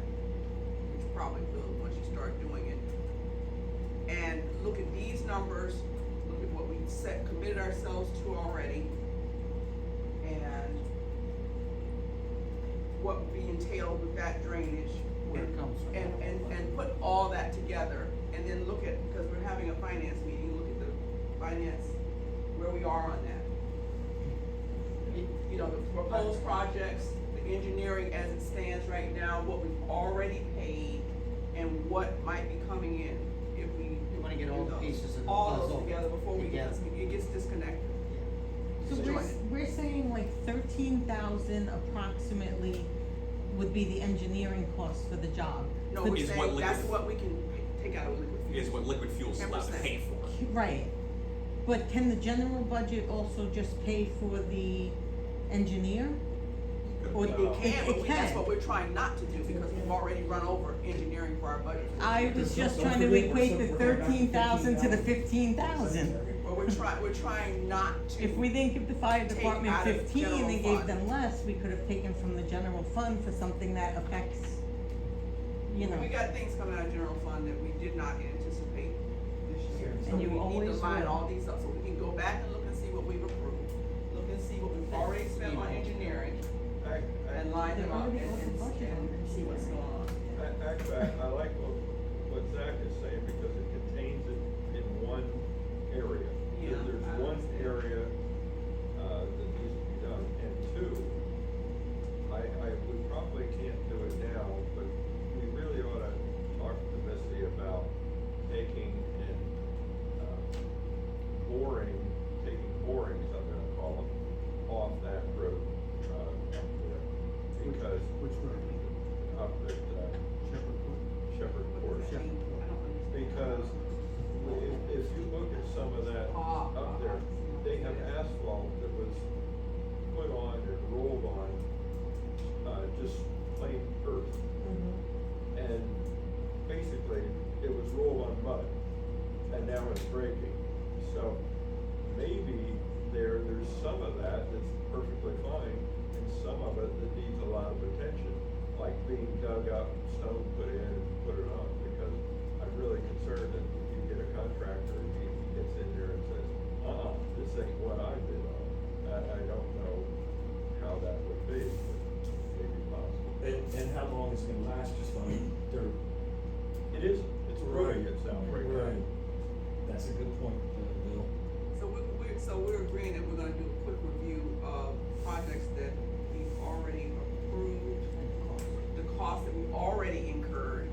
which probably will, once you start doing it. And look at these numbers, look at what we set, committed ourselves to already, and what would be entailed with that drainage. Where it comes from. And put all that together, and then look at, because we're having a finance meeting, look at the finance, where we are on that. You know, the proposed projects, the engineering as it stands right now, what we've already paid, and what might be coming in if we. You wanna get all the pieces of the All puzzle those together before we get, together. it gets disconnected. So Join we're, it. we're saying like 13,000 approximately would be the engineering cost for the job. No, But- we're Is what saying that's liquid- what we can take out of liquid fuels. Is what liquid fuels is allowed to 10%. pay for. Right, but can the general budget also just pay for the engineer? Or It can, but it that's can. what we're trying not to do, because we've already run over engineering for our budget. I was just Don't trying to forget, equate the we're going back to 13,000 to the 15,000. 15,000. But we're trying not to. If we didn't give the fire Take department out of 15 general and gave fund. them less, we could have taken from the general fund for something that affects, you know. We got things coming out of general fund that we did not anticipate this year. So And you we need always to line will. all these up, so we can go back and look and see what we've approved. Look and see what we've already spent on engineering, and line them up and see what's going on. Actually, I like what Zach is saying, because it contains it in one area. Yeah, There's I one understand. area, that needs to be done, and two, we probably can't do it now, but we really ought to talk to Missy about taking and, taking borings, I'm gonna call them, off that road, up there. Because Which road? up at, Shepherd Court? Shepherd Court. I don't understand. Because if you look at some of that up there, they have asphalt that was put on and rolled on, just plain earth. And basically, it was rolled on mud, and now it's breaking. So maybe there's some of that that's perfectly fine, and some of it that needs a lot of attention, like being dug up, stone put in, and put it on, because I'm really concerned that if you get a contractor, and he gets in there and says, this ain't what I bid on. I don't know how that would be, but maybe possible. And how long is it gonna last, just on dirt? It isn't, it's ruining itself right now. Right. That's a good point, Bill. So we're agreeing that we're gonna do a quick review of projects that we've already approved, the costs that we've already incurred,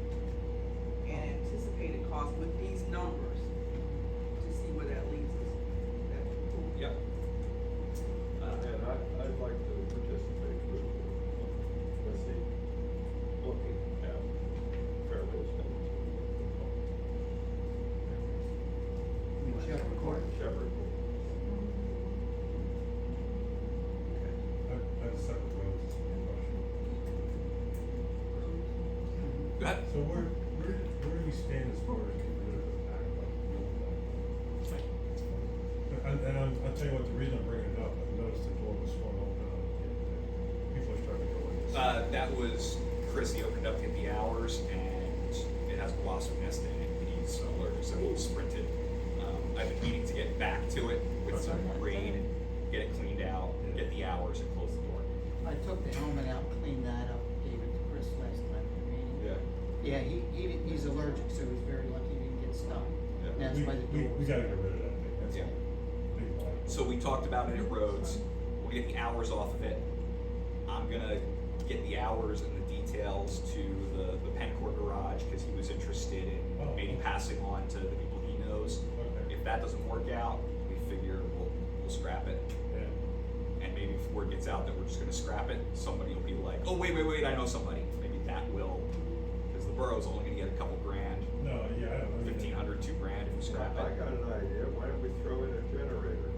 and anticipated costs with these numbers, to see where that leads us. That's cool. Yep. And I'd like to participate with Missy, looking at fairways things. Shepherd Court? Shepherd. That's separate roads, question. Go ahead. So we're Where do we stand as far as getting rid of the back, like, the old back? I'll tell you what, the reason I'm bringing it up, I've noticed the door was swung open on the other day. People are starting to go in this. That was Chris, he opened up to get the hours, and it has a wasp nest in it, and he's allergic, so he sprinted. I've been meaning to get back to it with some rain, get it cleaned out, get the hours, and close the door. I took the helmet out, cleaned that up, gave it to Chris last time at the meeting. Yeah. Yeah, he's allergic, so he's very lucky he didn't get stung. Yeah. And that's why the door We was. gotta get rid of that thing, that's Yeah. a big light. So we talked about it at Rhodes, we'll get the hours off of it. I'm gonna get the hours and the details to the Pencourt garage, cause he was interested in Oh, maybe okay. passing on to the people he knows. Okay. If that doesn't work out, we figure we'll scrap it. Yeah. And maybe if word gets out that we're just gonna scrap it, somebody will be like, oh, wait, I know somebody. Maybe that will, cause the borough's only gonna get a couple grand, No, yeah, I don't know. 1,500, $2,000 if we scrap I it. got an idea, why don't we throw in a generator?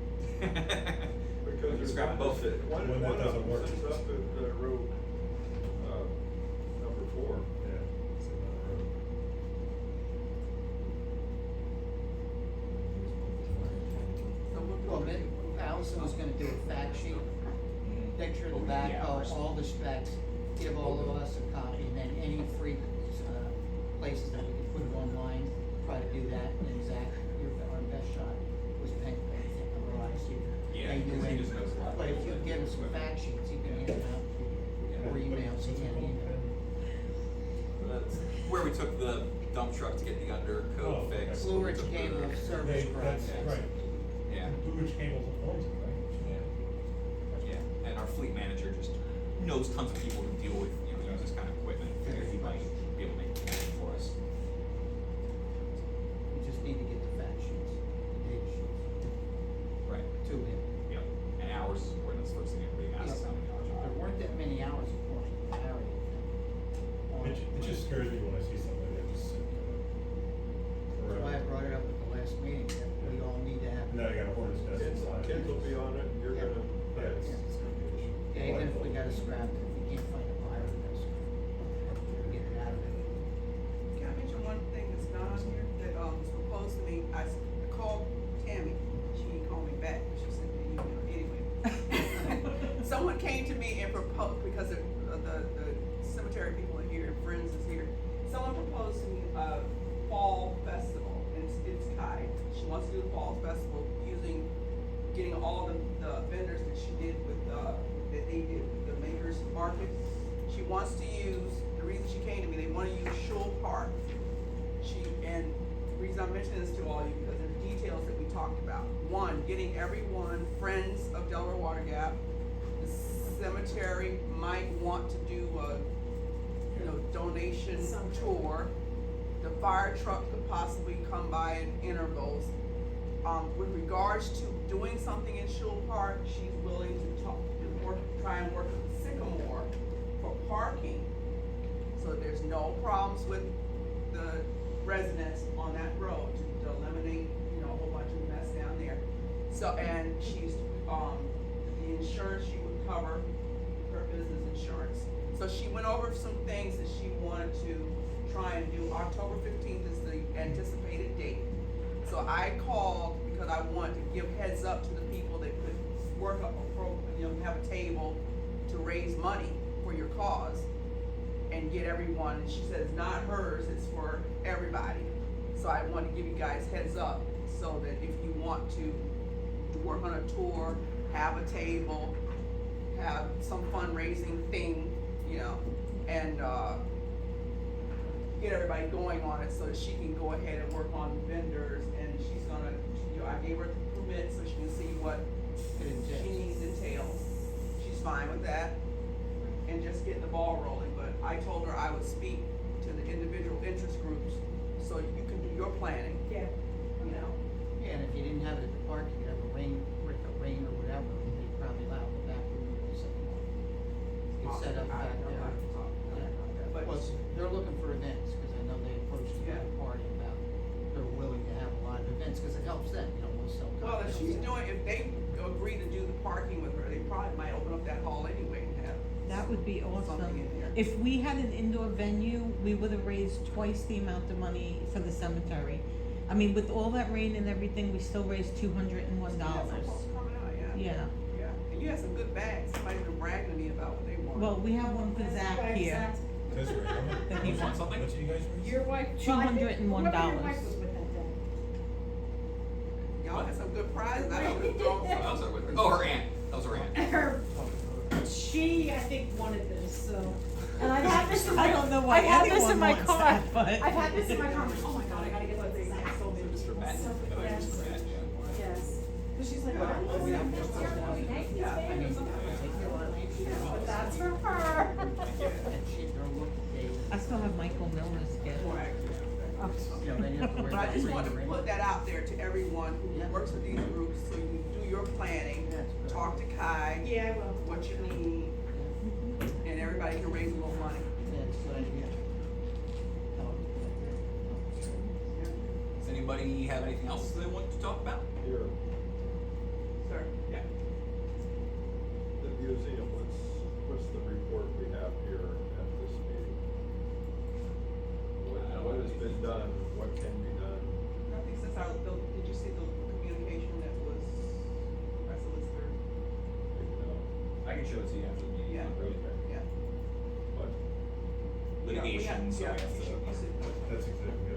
Because We can there's scrap one both. One When that of doesn't them work. sits up at, road, number 4. Yeah, it's in the road. So we'll do Well, it. then Allison was gonna do a fact sheet, picture of Oh, the with the backhoe, hours. all the specs, give all of us a copy, and then any free, places that we can put it online, try to do that, and Zach, our best shot was Penn, I think, otherwise you. Yeah, they do he it. just knows a lot. But if you give him some fact sheets, he can hand them out to you, or emails, he What's it can called? email. That's where we took the dump truck to get the undercoat Oh, fixed. okay. Blue We Ridge took the- Cable Service They, that's Project. right. Yeah, Blue Ridge Cable's owns it, right? yeah, and our fleet manager just knows tons of people who deal with, use this kind of equipment, figured he might be able to make it happen for us. We just need to get the fact sheets, the data sheets, Right. to him. Yep, and hours is important, that's the first thing everybody asks, how many hours. There weren't that many hours according to Larry. It just scares me when I see something like that just sitting there. That's why I brought it up at the last meeting, that we all need to have. Now you got a hornet's nest inside. Kids will be on it, and you're Yeah. gonna, Yeah, it's gonna be an issue. Yeah, even if we gotta scrap it, if we can't find a buyer, we gotta scrap it, get it out of it. Can I mention one thing that's not on here, that, was proposed to me, I called Tammy, she didn't call me back, but she sent me an email anyway. Someone came to me and proposed, because of the cemetery people are here, and Friends is here, someone proposed to me a fall festival, and it's Kai, she wants to do the fall festival getting all the vendors that she did with, that they did with the Makers Market. She wants to use, the reason she came to me, they wanna use Shul Park. And the reason I'm mentioning this to all of you, because there's details that we talked about. One, getting everyone, Friends of Delaware Water Gap, the cemetery might want to do a, donation tour. The fire truck could possibly come by in intervals. With regards to doing something in Shul Park, she's willing to try and work with Sycamore for parking. So there's no problems with the residents on that road to eliminate, a whole bunch of mess down there. So, and she's, the insurance she would cover, her business insurance. So she went over some things that she wanted to try and do. October 15th is the anticipated date. So I called because I wanted to give heads up to the people that could work up a program, have a table to raise money for your cause and get everyone. And she said it's not hers, it's for everybody. So I wanted to give you guys heads up so that if you want to work on a tour, have a table, have some fundraising thing, and get everybody going on it so that she can go ahead and work on vendors, and she's gonna, I gave her the permit so she can see what It entails. she needs entails. She's fine with that, and just getting the ball rolling, but I told her I would speak to the individual interest groups so you can do your planning, Yeah. Yeah, and if you didn't have it at the park, you could have a rain or whatever, they'd probably allow the back room or something. You could set up I back don't there. know how to talk about that, but Well, they're looking for events, cause I know they approached the Yeah. party about, they're willing to have a lot of events, cause it helps them, we'll sell. well, if cocktails. she's doing, if they agree to do the parking with her, they probably might open up that hall anyway and have That would be something awesome. in there. If we had an indoor venue, we would have raised twice the amount of money for the cemetery. I mean, with all that rain and everything, we still raised $201. Yeah, some folks coming out, yeah. Yeah. Yeah, and you had some good bags, somebody's been bragging to me about what they want. Well, we have one for Zach here. That's right. That he You want wants. something? What did you guys raise? Your wife. $201. Whoever your wife was with that day. Y'all had some good prizes, I know the Oh, that was her, oh, her aunt, that was her aunt. She, I think, wanted this, so. And I've had this in my. I don't know why I've had this anyone in my wants car. that, but- I've had this in my car, I'm like, oh my god, I gotta get like this, I sold it. Mr. Matt, So, I thought it was yes. Mr. Matt, yeah. Yes, but she's like, why do you have this ceremony, Yankees fan or something? But that's for her. I still have Michael Milner's gift. But I just wanted to put that out there to everyone who Yeah. works with these groups, so you can do your planning, talk to Kai, Yeah, I will. what you need, and everybody can raise a little money. Does anybody have anything else they want to talk about? Here, Sir? Yeah. the museum, what's the report we have here at this meeting? What has been done, what can be done? Nothing since did you see the communication that was, our solicitor? I can show it to you after the meeting. Yeah. Yeah. But Litigation, so Yeah, I have you to. should- That's exactly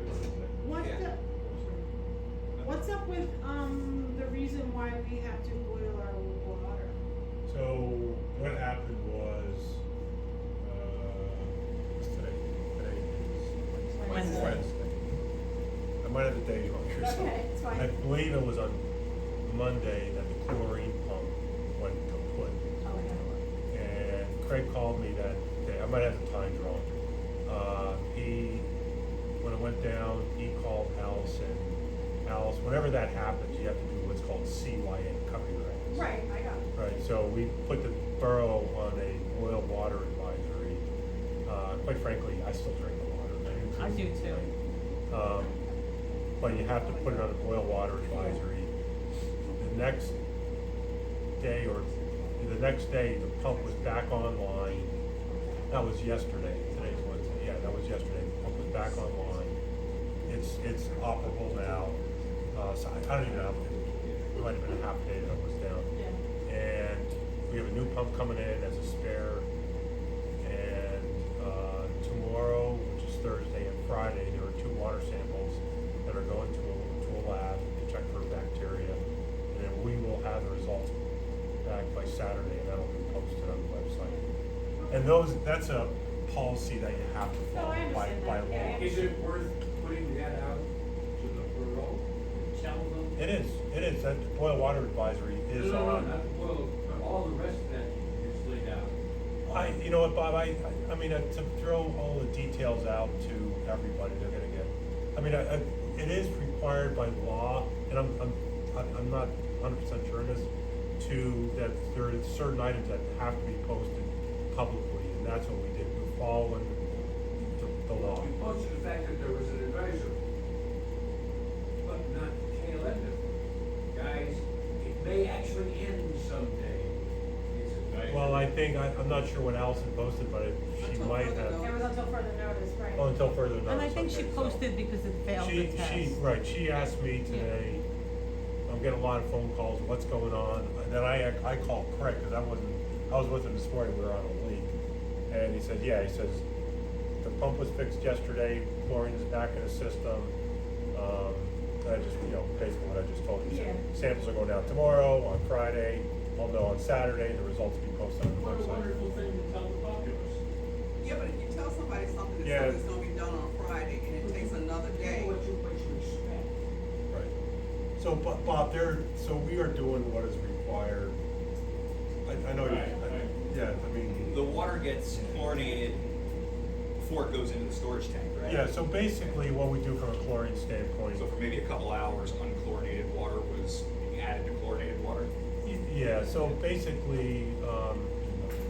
What Yeah. what's up with, the reason why we have to boil our water? So what happened was, what's today? Today is Wednesday. Wednesday. I might have the day wrong here. So Okay, it's fine. I believe it was on Monday that the chlorine pump went kaput. Okay. And Craig called me that day, I might have the times wrong. When it went down, he called Allison. Alice, whenever that happens, you have to do what's called CYA, cover your ass. Right, I got it. Right, so we put the borough on a boil water advisory. Quite frankly, I still drink the water. I do too. But you have to put it on a boil water advisory. The next day, the pump was back online. That was yesterday, today's Wednesday, yeah, that was yesterday, the pump was back online. It's operable now, so I don't even know, it might have been a half day that it was down. Yeah. And we have a new pump coming in as a spare, and, tomorrow, which is Thursday and Friday, there are 2 water samples that are going to a lab to check for bacteria, and then we will have the results back by Saturday, and that'll be posted on the website. And that's a policy that you have to No, follow I by understand that. law. Yeah, Is it worth putting that out to the borough, tell them? It is, that boil water advisory is No, on. not the borough, but all the rest of that you just laid out. You know what, Bob, I mean, to throw all the details out to everybody, they're gonna get, I mean, it is required by law, and I'm not 100% sure in this, that there are certain items that have to be posted publicly, and that's what we did, we're following the law. We posted the fact that there was an advisor, but not the tail end of it. Guys, it may actually end someday, this advisory. Well, I'm not sure what Allison posted, but she Until might further have, It was until further notice, right? oh, until further notice. And I think she okay, so- posted because it failed the test. Right, she asked me today, I'm getting a lot of phone calls, what's going on? And then I called Craig, cause I was with him this morning, we were on a leak. And he said, yeah, he says, the pump was fixed yesterday, chlorine is back in the system. And I just, basically what I just told you. He said, Yeah. samples are going out tomorrow, on Friday, I'll know on Saturday, the results will be posted on the What a website. wonderful thing to tell the populace. Yeah, but if you tell somebody something Yeah. that's gonna be done on Friday, and it takes another day, What you expect. Right. So, Bob, so we are doing what is required. I know you, Right, right. yeah, I mean. The water gets chlorinated before it goes into the storage tank, right? Yeah, so basically what we do from a chlorine standpoint, So for maybe a couple hours, unchlorinated water was being added to chlorinated water? yeah, so basically,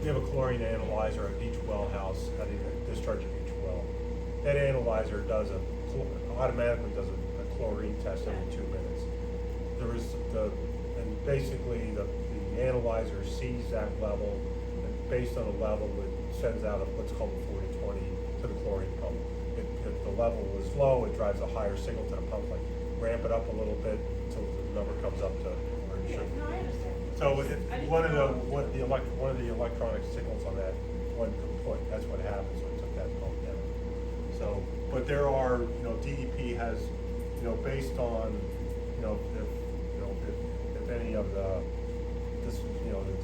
we have a chlorine analyzer at each well house, at the discharge of each well. That analyzer automatically does a chlorine test every 2 minutes. And basically the analyzer sees that level, and based on a level, it sends out what's called a 40-20 to the chlorine pump. If the level is low, it drives a higher signal to the pump, like ramp it up a little bit until the number comes up to where it Yeah, should. no, I understand. So I didn't one of know. one of the electronic signals on that one kaput, that's what happened, so it took that pump down. So, but there are, DEP has, based on, if any of the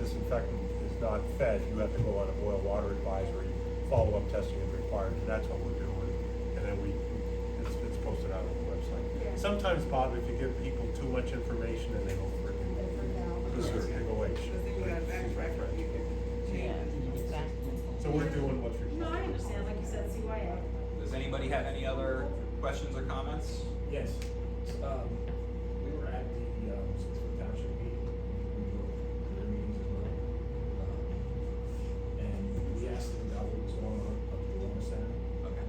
disinfectant is not fed, you have to go on a boil water advisory, follow-up testing is required, and that's what we're doing. And then it's posted out on the website. Yeah. Sometimes, Bob, if you give people too much information and they go freaking, they go away. Because then you gotta backtrack if you can change it. Yeah, exactly. So we're doing what's No, I required. understand, like you said, CYA. Does anybody have any other questions or comments? Yes, we were at the, Smithfield Township meeting, we were to their meetings as well. And we asked them about what was going on up at the Wellness Center. Okay.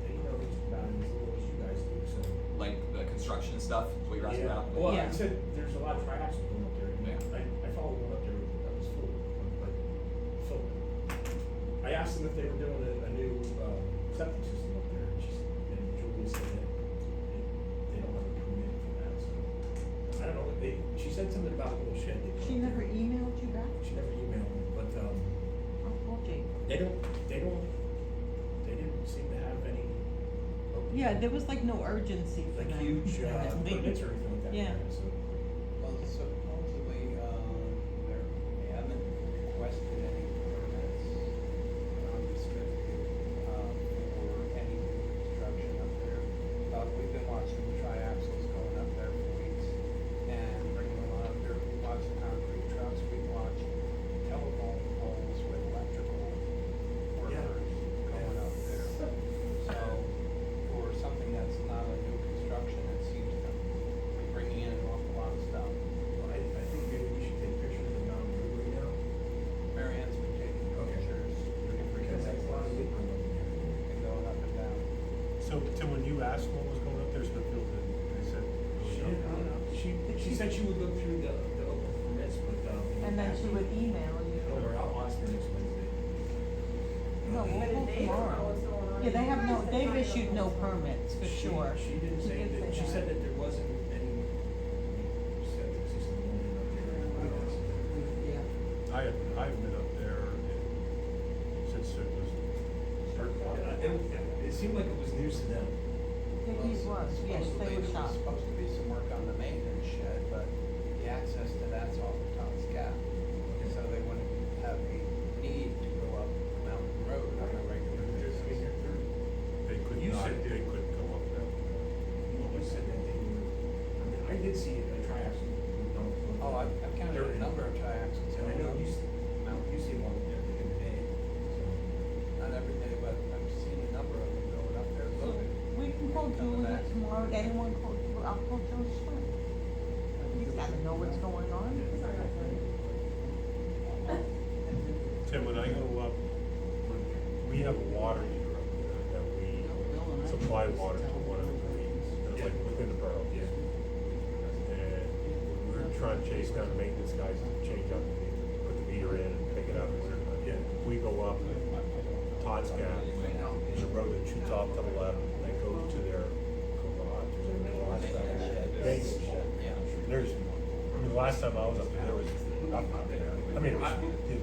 They know about it as little as you guys do, so. Like the construction stuff, is what you're asking Yeah, about? well, Yeah. I said, there's a lot of triaxles going up there, and Yeah. I followed one up there that was full, but full. I asked them if they were doing a new, septic system up there, and Julia said that they don't have a permit for that, so. I don't know, she said something about a little shed. they put She up never there. emailed you back? She never emailed me, but, I'll call Jake. they didn't seem to have any. Yeah, there was like no urgency for Like them. huge, Yeah. permits or anything like that. Yeah. So. Well, supposedly, they haven't requested any permits, Smithfield, for any new construction up there. We've been watching the triaxles going up there for weeks and bringing them out there. We watched concrete trucks, we watched telephone poles with electrical workers going up there. So, for something that's not a new construction, it seems to be bringing in an awful lot of stuff. Well, I think maybe we should take pictures of the Mountain Brewery now. Mary Ann's been taking Okay. pictures. Because that's a lot of liquor up in there. And going up and down. So, Tim, when you asked what was going up there, Smithfield, they said. She didn't, she said she would look through the open permits, but, And then she would email you. Or I'll ask her next Wednesday. No, we'll But go if they don't know tomorrow. what's going on, Yeah, they have no, you guys they've have issued no permits, for sure. She didn't She say did that, say she said that there wasn't any septic system going in up there. Yeah. I've been up there since it was It seemed like it was news to them. Yeah, he was, yes, they were Supposedly, there was shocked. supposed to be some work on the maintenance shed, but the access to that's off the Todd's Gap. So they wouldn't have a need to go up Mountain Road on a regular basis. They could You not, said- they couldn't go up there. You said that they were, I did see a triaxle. Oh, I've counted a number of triaxles And I going know up. you see one every day, so. Not every day, but I've seen a number of them going up there So loaded. we can call Coming Julia back. tomorrow, anyone call, I'll call Joe Schwinn. He's gotta know what's going on. Tim, when I go up, we have a water meter up there that we supply water to one of the greens, like within the borough. Yeah. And we're trying to chase down the maintenance guys to change up, put the meter in and pick it up. Yeah. We go up Todd's Gap, there's a road that shoots off to the left, that goes to their garage, there's a garage back there. Maintenance shed. There's, the last time I was up there was nothing up there. I mean, it was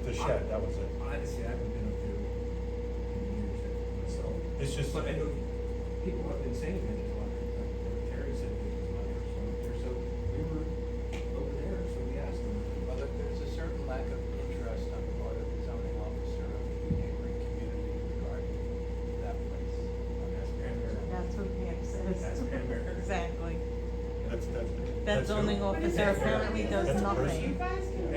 the shed, that was it. Honestly, I haven't been up there in years myself. It's just. But I know people have been saying that there's a lot, Terry said that there's a lot of person up there, so we were over there, so we asked them. Well, there's a certain lack of interest on the part of the zoning officer of the neighboring community regarding that place. That's Cranberry. That's what Pam says. That's Cranberry. Exactly. That's That zoning who? officer apparently does That's the nothing. person. You guys can.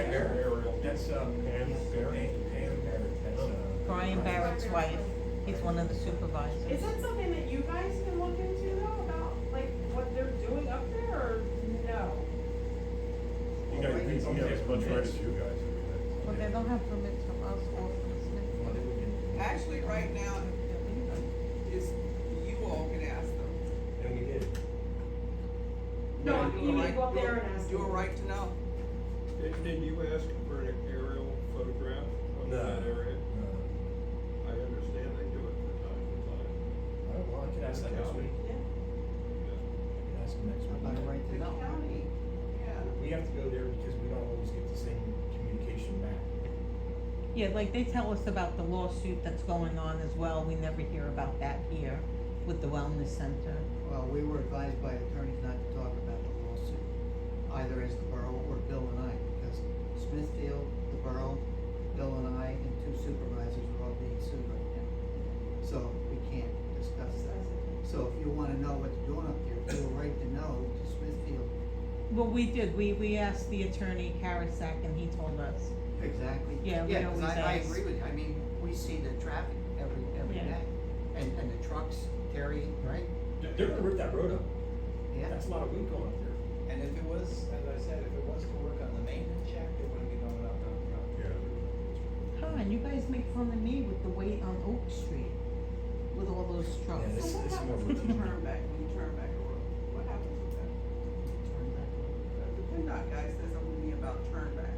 That's, Pam Barrett? Pam Barrett, that's, Brian Barrett's wife, he's one of the supervisors. Is that something that you guys can look into though, about like what they're doing up there, or no? You guys, we have as much right as you guys. Well, they don't have permits from us or from Smith. well, they would get. Actually, right now, is you all can ask them. And we did. No, You you have need to right- go up there and ask You have a them. right to know. Did you ask for an aerial photograph of in that area? No. I understand they do it from time to time. Well, I can ask that next week. Yeah. Yeah. I can ask them next week. By right to The know. county, yeah. We have to go there because we don't always get the same communication back. Yeah, like they tell us about the lawsuit that's going on as well, we never hear about that here with the wellness center. Well, we were advised by attorneys not to talk about the lawsuit, either as the borough or Bill and I, because Smithfield, the borough, Bill and I, and 2 supervisors are all being sued right now. So we can't discuss that. So if you wanna know what they're doing up there, feel right to know to Smithfield. Well, we did, we asked the attorney Karasak and he told us. Exactly. Yeah, we 'cause always I ask. agree with you, I mean, we see the traffic every Yeah. day, and the trucks carry, right? They're gonna rip that road up. Yeah. That's a lot of weight going up there. And if it was, as I said, if it was to work on the maintenance check, it wouldn't be going up on the front. Yeah. Huh, and you guys make fun of me with the wait on Oak Street, with all those trucks. Yeah, So what It's happens more with the routine. turn back, when you turn back a road? What happens with that? The PennDOT guy said something to me about turn back.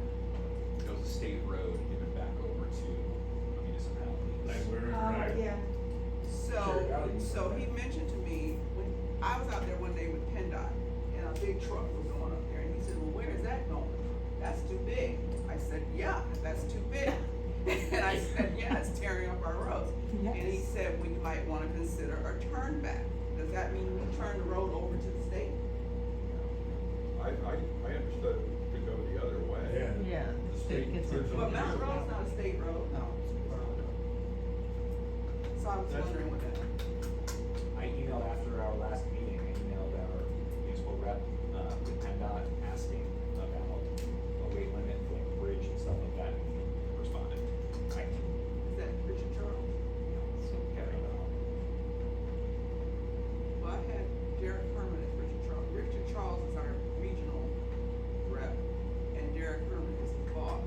It was a state road given back over to a municipality. Like where, Oh, yeah. So, Sure, Valley was so like he that. mentioned to me, when, I was out there one day with PennDOT, and a big truck was going up there, and he said, well, where is that going? That's too big. I said, yeah, that's too big. And I said, yeah, it's tearing up our roads. And he Yes. said, we might wanna consider a turn back. Does that mean we turn the road over to the state? I understood it to go the other way. Yeah. Yeah, The the state state gets turns it. over But Mountain here. Road's not a state road, No, it's a borough. so I was That's- wondering what that. I emailed after our last meeting, I emailed our municipal rep, with PennDOT asking about a weight limit for like a bridge and stuff like that, and he responded. Is that Richard Charles? So Kevin, Well, I had Derek Herman as Richard Charles. Richard Charles is our regional rep, and Derek Herman is the boss.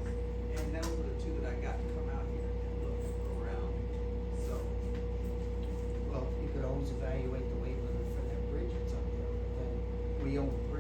And those are the 2 that I got to come out here and look around, so. Well, you could always evaluate the weight limit for that bridge that's up there, but then we own the